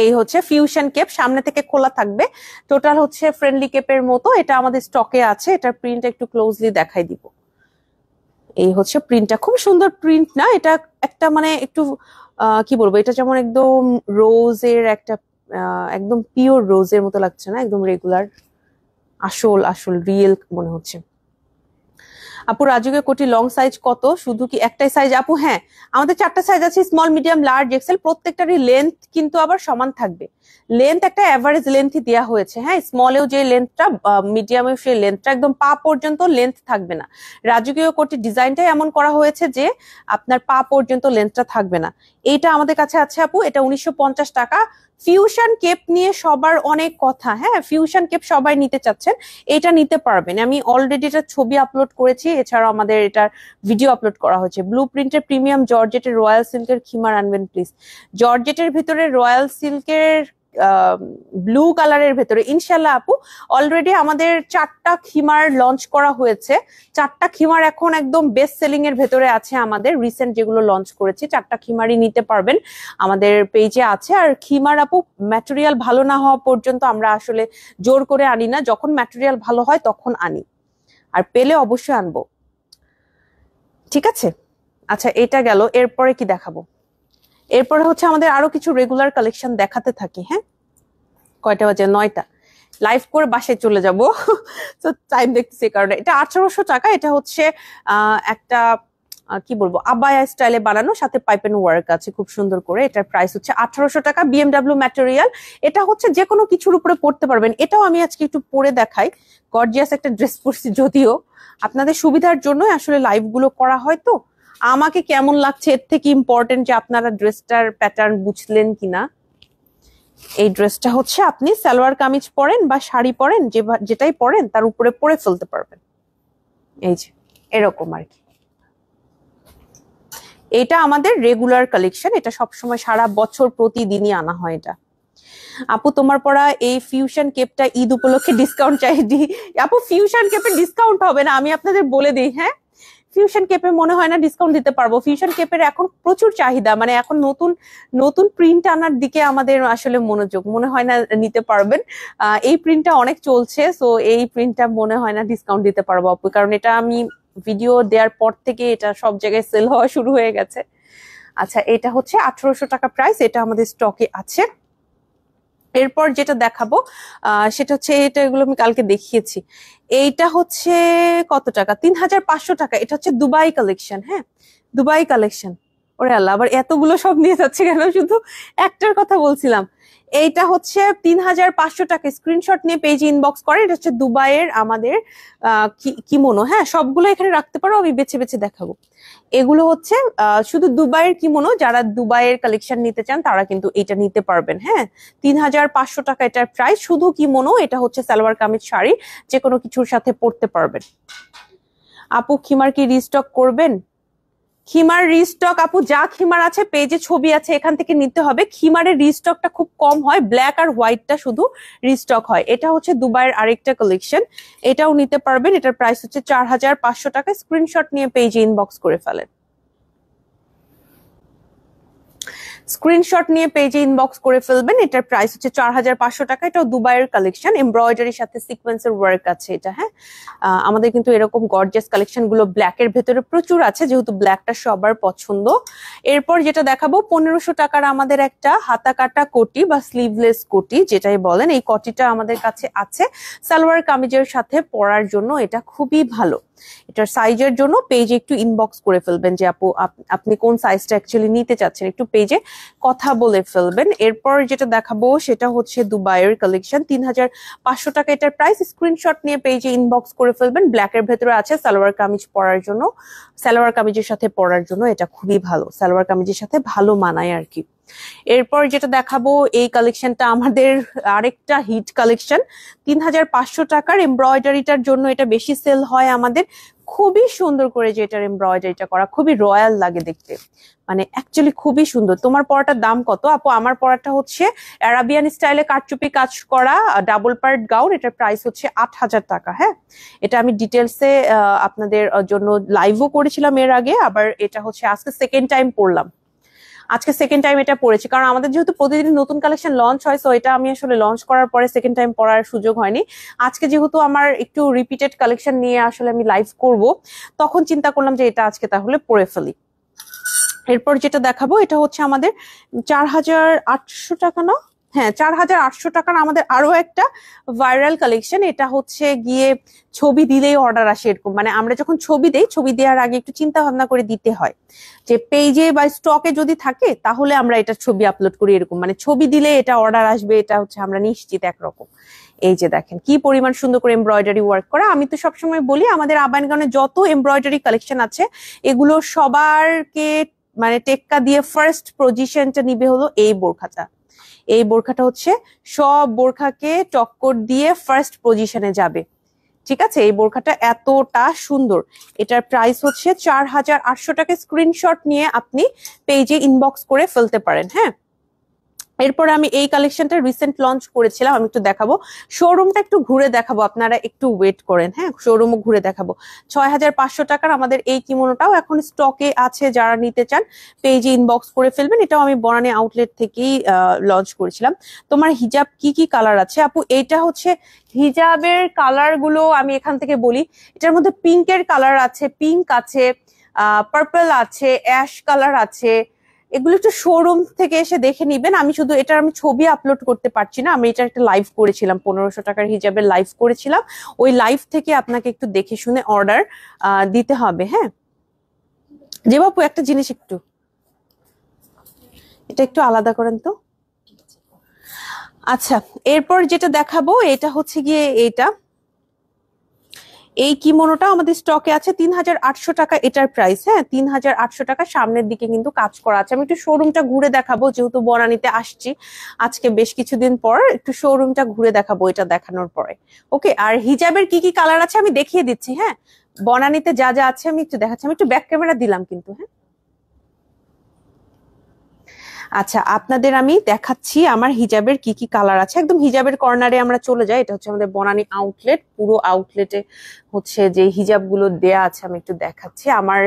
এই হচ্ছে ফিউশন কেপ, সামনে থেকে খোলা থাকবে, টোটাল হচ্ছে ফ্রেন্ডলি কেপের মতো। এটা আমাদের স্টকে আছে, এটার প্রিন্ট একটু ক্লোজলি দেখাই দিব। এই হচ্ছে প্রিন্টটা, খুব সুন্দর প্রিন্ট না? এটা একটা মানে একটু কি বলবো, এটা যেমন একদম রোজের একটা একদম পিওর রোজের মতো লাগছে না, একদম রেগুলার আসল আসল রিয়েল মনে হচ্ছে। আপু রাজুকের কোটি লং সাইজ কত? শুধু কি একটাই সাইজ আপু? হ্যাঁ, আমাদের 4টা সাইজ আছে, স্মল মিডিয়াম লার্জ এক্সেল। প্রত্যেকটারই লেন্থ কিন্তু আবার সমান থাকবে, লেন্থ একটা অ্যাভারেজ লেন্থই দেওয়া হয়েছে। হ্যাঁ, স্মলেও যে লেন্থটা, মিডিয়ামেও সেই লেন্থটা, একদম পা পর্যন্ত লেন্থ থাকবে না। রাজকীয় কোটি ডিজাইনটাই এমন করা হয়েছে যে আপনার পা পর্যন্ত লেন্থটা থাকবে না। এইটা আমাদের কাছে আছে আপু, এটা 1950 টাকা। ফিউশন কেপ নিয়ে সবার অনেক কথা, হ্যাঁ ফিউশন কেপ সবাই নিতে চাচ্ছেন, এটা নিতে পারবেন। আমি অলরেডি এটা ছবি আপলোড করেছি, এছাড়াও আমাদের এটার ভিডিও আপলোড করা হয়েছে। ব্লু প্রিন্টের প্রিমিয়াম জর্জেটের রয়্যাল সিল্কের খিমার আনবেন প্লিজ। জর্জেটের ভিতরে রয়্যাল সিল্কের ব্লু কালারের ভেতরে ইনশাল্লাহ আপু অলরেডি আমাদের 4টা খিমার লঞ্চ করা হয়েছে। 4টা খিমার এখন একদম বেস্ট সেলিং এর ভেতরে আছে আমাদের, রিসেন্ট যেগুলো লঞ্চ করেছি 4টা খিমারই নিতে পারবেন, আমাদের পেজে আছে। আর খিমার আপু ম্যাটেরিয়াল ভালো না হওয়া পর্যন্ত আমরা আসলে জোর করে আনি না, যখন ম্যাটেরিয়াল ভালো হয় তখন আনি, আর পেলে অবশ্যই আনবো। ঠিক আছে, আচ্ছা এটা গেল। এরপরে কি দেখাবো? এরপরে হচ্ছে আমাদের আরো কিছু রেগুলার কালেকশন দেখাতে থাকি। হ্যাঁ, কয়টা বাজে? 9টা। লাইভ করে বাসায় চলে যাব, তো টাইম দেখতেছি কারণে। এটা 1800 টাকা। এটা হচ্ছে একটা কি বলবো, আবায়া স্টাইলে বানানো, সাথে পাইপেন ওয়ার্ক আছে খুব সুন্দর করে। এটার প্রাইস হচ্ছে 1800 টাকা, বিএমডাব্লিউ ম্যাটেরিয়াল। এটা হচ্ছে যে কোনো কিছুর উপরে পড়তে পারবেন। এটাও আমি আজকে একটু পরে দেখাই, গর্জিয়াস একটা ড্রেস পরছি, যদিও আপনাদের সুবিধার জন্য আসলে লাইভ গুলো করা হয়। তো আমাকে কেমন লাগছে এর থেকে ইম্পর্টেন্ট যে আপনারা ড্রেসটার প্যাটার্ন বুঝলেন কিনা। এই ড্রেসটা হচ্ছে আপনি সালোয়ার কামিজ পরেন বা শাড়ি পরেন, যেটাই পরেন তার উপরে পরে ফেলতে পারবেন। এই যে এরকম আর কি। এটা আমাদের রেগুলার কালেকশন, এটা সবসময় সারা বছর প্রতিদিনই আনা হয়। এটা আপু তোমার পরা এই ফিউশন কেপটা ঈদ উপলক্ষে ডিসকাউন্ট চাই। আপু ফিউশন কেপে ডিসকাউন্ট হবে না, আমি আপনাদের বলে দিই। হ্যাঁ, ফিউশন কেপে মনে হয় না ডিসকাউন্ট দিতে পারবো। ফিউশন কেপের এখন প্রচুর চাহিদা, মানে এখন নতুন নতুন প্রিন্ট আনার দিকে আমাদের আসলে মনোযোগ, মনে হয় না নিতে পারবেন। এই প্রিন্টটা অনেক চলছে, সো এই প্রিন্টটা মনে হয় না ডিসকাউন্ট দিতে পারবো আপু, কারণ এটা আমি ভিডিও দেওয়ার পর থেকে এটা সব জায়গায় সেল হওয়া শুরু হয়ে গেছে। আচ্ছা, এটা হচ্ছে 1800 টাকা প্রাইস, এটা আমাদের স্টকে আছে। এরপর যেটা দেখাবো সেটা হচ্ছে এটা, এগুলো আমি কালকে দেখিয়েছি। এইটা হচ্ছে কত টাকা? 3500 টাকা। এটা হচ্ছে দুবাই কালেকশন। হ্যাঁ, দুবাই কালেকশন। ওরে আল্লাহ, আবার এতগুলো সব নিয়ে যাচ্ছে কেন? শুধু একটার কথা বলছিলাম। এইটা হচ্ছে 3500 টাকা। স্ক্রিনশট নিয়ে পেজে ইনবক্স করে। এটা হচ্ছে দুবাইয়ের আমাদের কিমোনো। হ্যাঁ, সবগুলো এখানে রাখতে পারো, আমি বেছে বেছে দেখাবো। এগুলো হচ্ছে শুধু দুবাইয়ের কিমোনো, যারা দুবাইয়ের কালেকশন নিতে চান তারা কিন্তু এটা নিতে পারবেন। হ্যাঁ, 3500 টাকা এটার প্রাইস, শুধু কিমোনো। এটা হচ্ছে সালোয়ার কামিজ শাড়ি, যে কোনো কিছুর সাথে পরতে পারবেন। আপু খিমার কি রিস্টক করবেন? খিমার রিস্টক আপু, যা খিমার আছে পেজে ছবি আছে, এখান থেকে নিতে হবে। খিমারের রিস্টকটা খুব কম হয়, ব্ল্যাক আর হোয়াইটটা শুধু রিস্টক হয়। এটা হচ্ছে দুবাইয়ের আরেকটা কালেকশন, এটাও নিতে পারবেন। এটার প্রাইস হচ্ছে 4500 টাকা। স্ক্রিনশট নিয়ে পেজে ইনবক্স করে ফেলেন, স্ক্রিনশট নিয়ে পেজে ইনবক্স করে ফেলবেন। এটার প্রাইস হচ্ছে 4500 টাকা। এটাও দুবাইয়ের কালেকশন, এমব্রয়ডারির সাথে সিকোয়েন্সের ওয়ার্ক আছে এটা। হ্যাঁ, আমাদের কিন্তু এরকম গর্জিয়াস কালেকশন গুলো ব্ল্যাকের ভেতরে প্রচুর আছে, যেহেতু ব্ল্যাকটা সবার পছন্দ। এরপর যেটা দেখাবো 1500 টাকার আমাদের একটা হাতা কাটা কোটি বা স্লিভলেস কোটি, যেটাই বলেন। এই কোটিটা আমাদের কাছে আছে সালোয়ার কামিজের সাথে পরার জন্য, এটা খুবই ভালো। এটার সাইজের জন্য পেজে একটু ইনবক্স করে ফেলবেন যে আপু আপনি কোন সাইজটা অ্যাকচুয়ালি নিতে চাচ্ছেন, একটু পেজে কথা বলে ফেলবেন। এরপর যেটা দেখাবো সেটা হচ্ছে দুবাইয়ের কালেকশন, 3500 টাকা এটার প্রাইস। স্ক্রিনশট নিয়ে পেজে ইনবক্স করে ফেলবেন। ব্ল্যাকের ভেতরে আছে, সালোয়ার কামিজ পরার জন্য, সালোয়ার কামিজের সাথে পরার জন্য এটা খুবই ভালো, সালোয়ার কামিজের সাথে ভালো মানায় আর কি। এরপর যেটা দেখাবো এই কালেকশনটা আমাদের আরেকটা হিট কালেকশন, 3500 টাকার। এমব্রয়ডারিটার জন্য এটা বেশি সেল হয় আমাদের। খুবই সুন্দর করে যে এটার এমব্রয়ডারিটা করা, খুবই রয়্যাল লাগে দেখতে, মানে অ্যাকচুয়ালি খুবই সুন্দর। তোমার পরাটার দাম কত আপু? আমার পরাটা হচ্ছে অ্যারাবিয়ান স্টাইলে কারচুপি কাজ করা ডাবল পার্ট গাউন, এটার প্রাইস হচ্ছে 8000 টাকা। হ্যাঁ, এটা আমি ডিটেলসে আপনাদের জন্য লাইভও করেছিলাম এর আগে, আবার এটা হচ্ছে আজকে সেকেন্ড টাইম পরলাম। আজকে সেকেন্ড টাইম এটা পড়েছি, কারণ আমাদের যেহেতু প্রতিদিন নতুন কালেকশন লঞ্চ হয়, সো এটা আমি আসলে লঞ্চ করার পরে সেকেন্ড টাইম পড়ার সুযোগ হয়নি। আজকে যেহেতু আমার একটু রিপিটেড কালেকশন নিয়ে আসলে আমি লাইভ করব, তখন চিন্তা করলাম যে এটা আজকে তাহলে পড়ে ফেলি। এরপর যেটা দেখাবো এটা হচ্ছে আমাদের 4800 টাকা না, হ্যাঁ 4800 টাকার আমাদের আরো একটা ভাইরাল কালেকশন। এটা হচ্ছে গিয়ে ছবি দিলেই অর্ডার আসে এরকম, মানে আমরা যখন ছবি দেই, ছবি দেওয়ার আগে একটু চিন্তা ভাবনা করে দিতে হয় যে পেজে বা স্টকে যদি থাকে তাহলে আমরা এটা ছবি আপলোড করি এরকম, মানে ছবি দিলে এটা অর্ডার আসবে, এটা হচ্ছে আমরা নিশ্চিত একরকম। এই যে দেখেন কি পরিমাণ সুন্দর করে এমব্রয়ডারি ওয়ার্ক করা। আমি তো সবসময় বলি আমাদের আবাহনী গাউনে যত এমব্রয়ডারি কালেকশন আছে এগুলো সবারকে মানে টেক্কা দিয়ে ফার্স্ট পজিশনটা নিবে হলো এই বোরখাটা। এই বোরখাটা হচ্ছে সব বোরখাকে টক্কর দিয়ে ফার্স্ট পজিশনে যাবে। ঠিক আছে, এই বোরখাটা এতটা সুন্দর। এটার প্রাইস হচ্ছে 4800 টাকা। স্ক্রিনশট নিয়ে আপনি পেজে ইনবক্স করে ফেলতে পারেন। হ্যাঁ, এরপরে আমি এই কালেকশনটা রিসেন্ট লঞ্চ করেছিলাম, আমি একটু দেখাবো। শোরুমটা একটু ঘুরে দেখাবো, আপনারা একটু ওয়েট করেন। হ্যাঁ, শোরুমও ঘুরে দেখাবো। 6500 টাকার আমাদের এই কিমোনোটাও এখন স্টকে আছে, যারা নিতে চান পেজে ইনবক্স করে ফেলবেন। এটাও আমি বনানী আউটলেট থেকেই লঞ্চ করেছিলাম। তোমার হিজাব কি কি কালার আছে আপু? এইটা হচ্ছে হিজাবের কালার গুলো আমি এখান থেকে বলি। এটার মধ্যে পিঙ্কের কালার আছে, পিঙ্ক আছে, পার্পল আছে, অ্যাশ কালার আছে। এগুলো একটু শোরুম থেকে এসে দেখে নিবেন। আমি শুধু এটার আমি ছবি আপলোড করতে পারছি না, আমি এটা একটা লাইভ করেছিলাম, 1500 টাকার হিজাবের লাইভ করেছিলাম। ওই লাইভ থেকে আপনাকে একটু দেখে শুনে অর্ডার দিতে হবে। হ্যাঁ, যে বাপু একটা জিনিস একটু এটা একটু আলাদা করেন তো। আচ্ছা, এরপর যেটা দেখাবো এটা হচ্ছে গিয়ে এইটা, এই কিমোনোটা আমাদের স্টকে আছে 3800 টাকা এটার প্রাইস। হ্যাঁ, 3800 টাকা। সামনের দিকে কিন্তু কাজ করা আছে। আমি একটু শোরুমটা ঘুরে দেখাবো, যেহেতু বনানীতে আসছি আজকে বেশ কিছুদিন পর, একটু শোরুমটা ঘুরে দেখাবো এটা দেখানোর পরে। ওকে, আর হিজাবের কি কি কালার আছে আমি দেখিয়ে দিচ্ছি। হ্যাঁ, বনানীতে যা যা আছে আমি একটু দেখাচ্ছি। আমি একটু ব্যাক ক্যামেরা দিলাম কিন্তু। হ্যাঁ, আচ্ছা, আপনাদের আমি দেখাচ্ছি আমার হিজাবের কি কি কালার আছে। একদম হিজাবের কর্নারে আমরা চলে যাই। এটা হচ্ছে আমাদের বনানী আউটলেট। পুরো আউটলেটে হচ্ছে যে হিজাব গুলো দেয়া আছে আমি একটু দেখাচ্ছি। আমার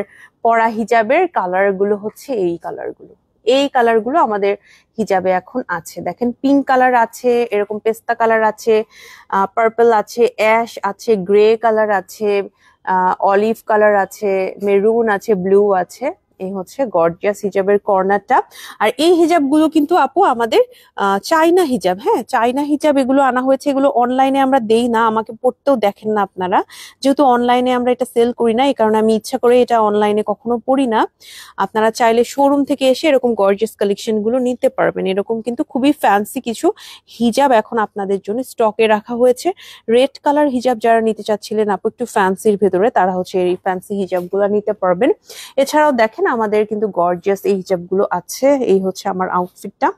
পরা হিজাবের কালার গুলো হচ্ছে এই কালার গুলো। এই কালার গুলো আমাদের হিজাবে এখন আছে। দেখেন, পিঙ্ক কালার আছে, এরকম পেস্তা কালার আছে, পার্পল আছে, অ্যাশ আছে, গ্রে কালার আছে, অলিভ কালার আছে, মেরুন আছে, ব্লু আছে। এই হচ্ছে গর্জিয়াস হিজাবের কর্নারটা। আর এই হিজাব গুলো কিন্তু আপু আমাদের চাইনা হিজাব। হ্যাঁ, চাইনা হিজাব এগুলো আনা হয়েছে। এগুলো অনলাইনে আমরা দেই না, আমাকে পড়তেও দেখেন না আপনারা, যেহেতু অনলাইনে আমরা এটা সেল করি না, এই কারণে আমি ইচ্ছা করে এটা অনলাইনে কখনো পড়ি না। আপনারা চাইলে শোরুম থেকে এসে এরকম গর্জিয়াস কালেকশন গুলো নিতে পারবেন। এরকম কিন্তু খুবই ফ্যান্সি কিছু হিজাব এখন আপনাদের জন্য স্টকে রাখা হয়েছে। রেড কালার হিজাব যারা নিতে চাচ্ছিলেন আপু একটু ফ্যান্সির ভেতরে, তারা হচ্ছে এই ফ্যান্সি হিজাব গুলো নিতে পারবেন। এছাড়াও দেখেন আমাদের কিন্তু গর্জিয়াস এই হিজাব গুলো আছে। এই হচ্ছে আমার আউটফিটটা,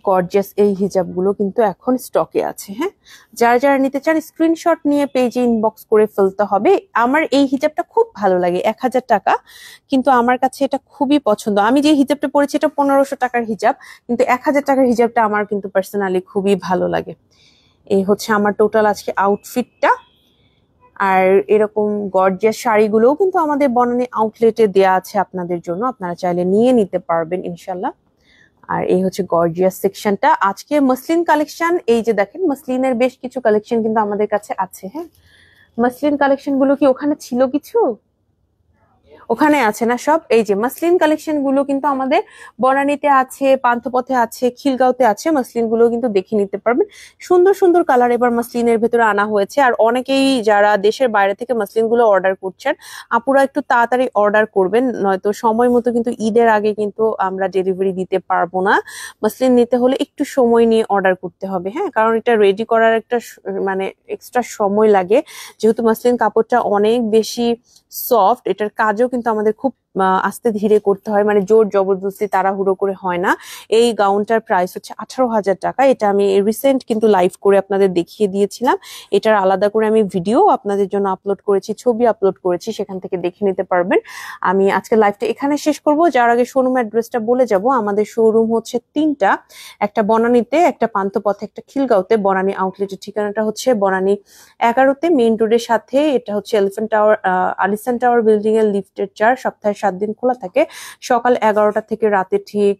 গর্জিয়াস এই হিজাব গুলো কিন্তু এখন স্টকে আছে। হ্যাঁ, যারা যারা নিতে চান স্ক্রিনশট নিয়ে পেজে ইনবক্স করে ফেলতে হবে। আমার এই হিজাবটা খুব ভালো লাগে, 1000 টাকা, কিন্তু আমার কাছে এটা খুবই পছন্দ। আমি যে হিজাবটা পরেছি এটা 1500 টাকার হিজাব, কিন্তু 1000 টাকার হিজাবটা আমার কিন্তু পার্সোনালি খুবই ভালো লাগে। এই হচ্ছে আমার টোটাল আজকে আউটফিটটা। আর এরকম গর্জিয়াস শাড়িগুলোও কিন্তু আমাদের বনানী আউটলেটে দেয়া আছে আপনাদের জন্য, আপনারা চাইলে নিয়ে নিতে পারবেন ইনশাল্লাহ। আর এই হচ্ছে গর্জিয়াস সেকশনটা। আজকে মসলিন কালেকশন, এই যে দেখেন মসলিনের বেশ কিছু কালেকশন কিন্তু আমাদের কাছে আছে। হ্যাঁ, মসলিন কালেকশন গুলো কি ওখানে ছিল কিছু? ওখানে আছে না সব? এই যে মসলিন কালেকশন গুলো কিন্তু আমাদের বনানীতে আছে, পান্থপথে আছে, খিলগাঁওতে আছে। মসলিন গুলো কিন্তু দেখে নিতে পারবেন। সুন্দর সুন্দর কালার এবার মসলিনের ভেতরে আনা হয়েছে। আর অনেকেই যারা দেশের বাইরে থেকে মসলিন গুলো অর্ডার করছেন, আপুরা একটু তাড়াতাড়ি অর্ডার করবেন, নয়তো সময় মতো কিন্তু ঈদের আগে কিন্তু আমরা ডেলিভারি দিতে পারবো না। মসলিন নিতে হলে একটু সময় নিয়ে অর্ডার করতে হবে। হ্যাঁ, কারণ এটা রেডি করার একটা মানে এক্সট্রা সময় লাগে, যেহেতু মসলিন কাপড়টা অনেক বেশি সফট। এটার কাজও কিন্তু আমাদের খুব আস্তে ধীরে করতে হয়, মানে জোর জবরদস্তি তাড়াহুড়ো করে হয় না। এই গাউনটার প্রাইস হচ্ছে 18,000 টাকা। এটা আমি রিসেন্ট কিন্তু লাইভ করে আপনাদের দেখিয়ে দিয়েছিলাম। এটার আলাদা করে আমি ভিডিও আপনাদের জন্য আপলোড করেছি, ছবি আপলোড করেছি, সেখান থেকে দেখে নিতে পারবেন। আমি আজকে লাইভটা এখানে শেষ করব, যার আগে শোরুম অ্যাড্রেসটা বলে যাব। আমাদের শোরুম হচ্ছে 3টা, একটা বনানীতে, একটা পান্থপথে, একটা খিলগাঁওতে। বনানী আউটলেটের ঠিকানাটা হচ্ছে বনানী 11তে মেইন রোডের সাথে। এটা হচ্ছে elephant tower, Alishan tower building এর লিফটের 4। সপ্তাহে 7 দিন খোলা থাকে, সকাল 11টা থেকে রাতে ঠিক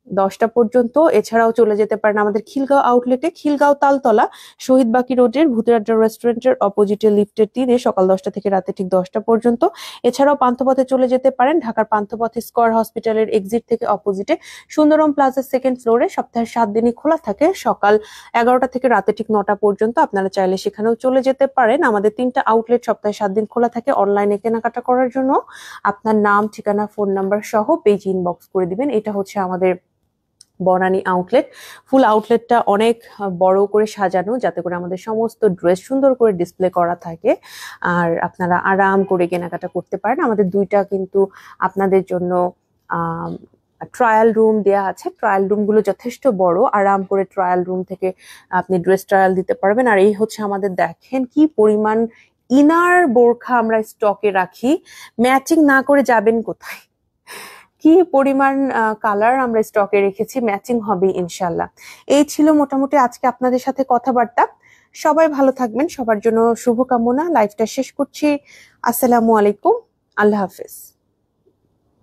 10টা পর্যন্ত। এছাড়াও চলে যেতে পারেন আমাদের খিলগাঁও আউটলেটে, খিলগাঁও তালতলা শহীদ বাকি রোডের ভূতের আড্ডা রেস্টুরেন্টের অপোজিটে লিফটের 3-এ সকাল 10টা থেকে রাতে ঠিক 10টা পর্যন্ত। এছাড়াও পান্থপথে চলে যেতে পারেন, ঢাকার পান্থপথে স্কয়ার হসপিটালের এক্সিট থেকে অপোজিটে সুন্দরম প্লাজার 2nd ফ্লোরে সপ্তাহের 7 দিনই খোলা থাকে, সকাল 11টা থেকে রাতে ঠিক 9টা পর্যন্ত। আপনারা চাইলে সেখানেও চলে যেতে পারেন। আমাদের 3টা আউটলেট সপ্তাহে 7 দিন খোলা থাকে। অনলাইনে কেনাকাটা করার জন্য আপনার নাম, ঠিকানা, ফোন নাম্বার সহ পেজ ইনবক্স করে দিবেন। এটা হচ্ছে আমাদের বনানী আউটলেট। ফুল আউটলেটটা অনেক বড় করে সাজানো, যাতে করে আমাদের সমস্ত ড্রেস সুন্দর করে ডিসপ্লে করা থাকে আর আপনারা আরাম করে কেনাকাটা করতে পারেন। আমাদের 2টা কিন্তু আপনাদের জন্য ট্রায়াল রুম দেয়া আছে। ট্রায়াল রুম গুলো যথেষ্ট বড়, আরাম করে ট্রায়াল রুম থেকে আপনি ড্রেস ট্রায়াল দিতে পারবেন। আর এই হচ্ছে আমাদের, দেখেন কি পরিমাণ ইনার বোরখা আমরা স্টকে রাখি, ম্যাচিং না করে যাবেন কোথায়, কি পরিমাণ কালার আমরা স্টকে রেখেছি, ম্যাচিং হবে ইনশাল্লাহ। এই ছিল মোটামুটি আজকে আপনাদের সাথে কথাবার্তা। সবাই ভালো থাকবেন, সবার জন্য শুভকামনা। লাইভটা শেষ করছি। আসসালামু আলাইকুম, আল্লাহ হাফেজ।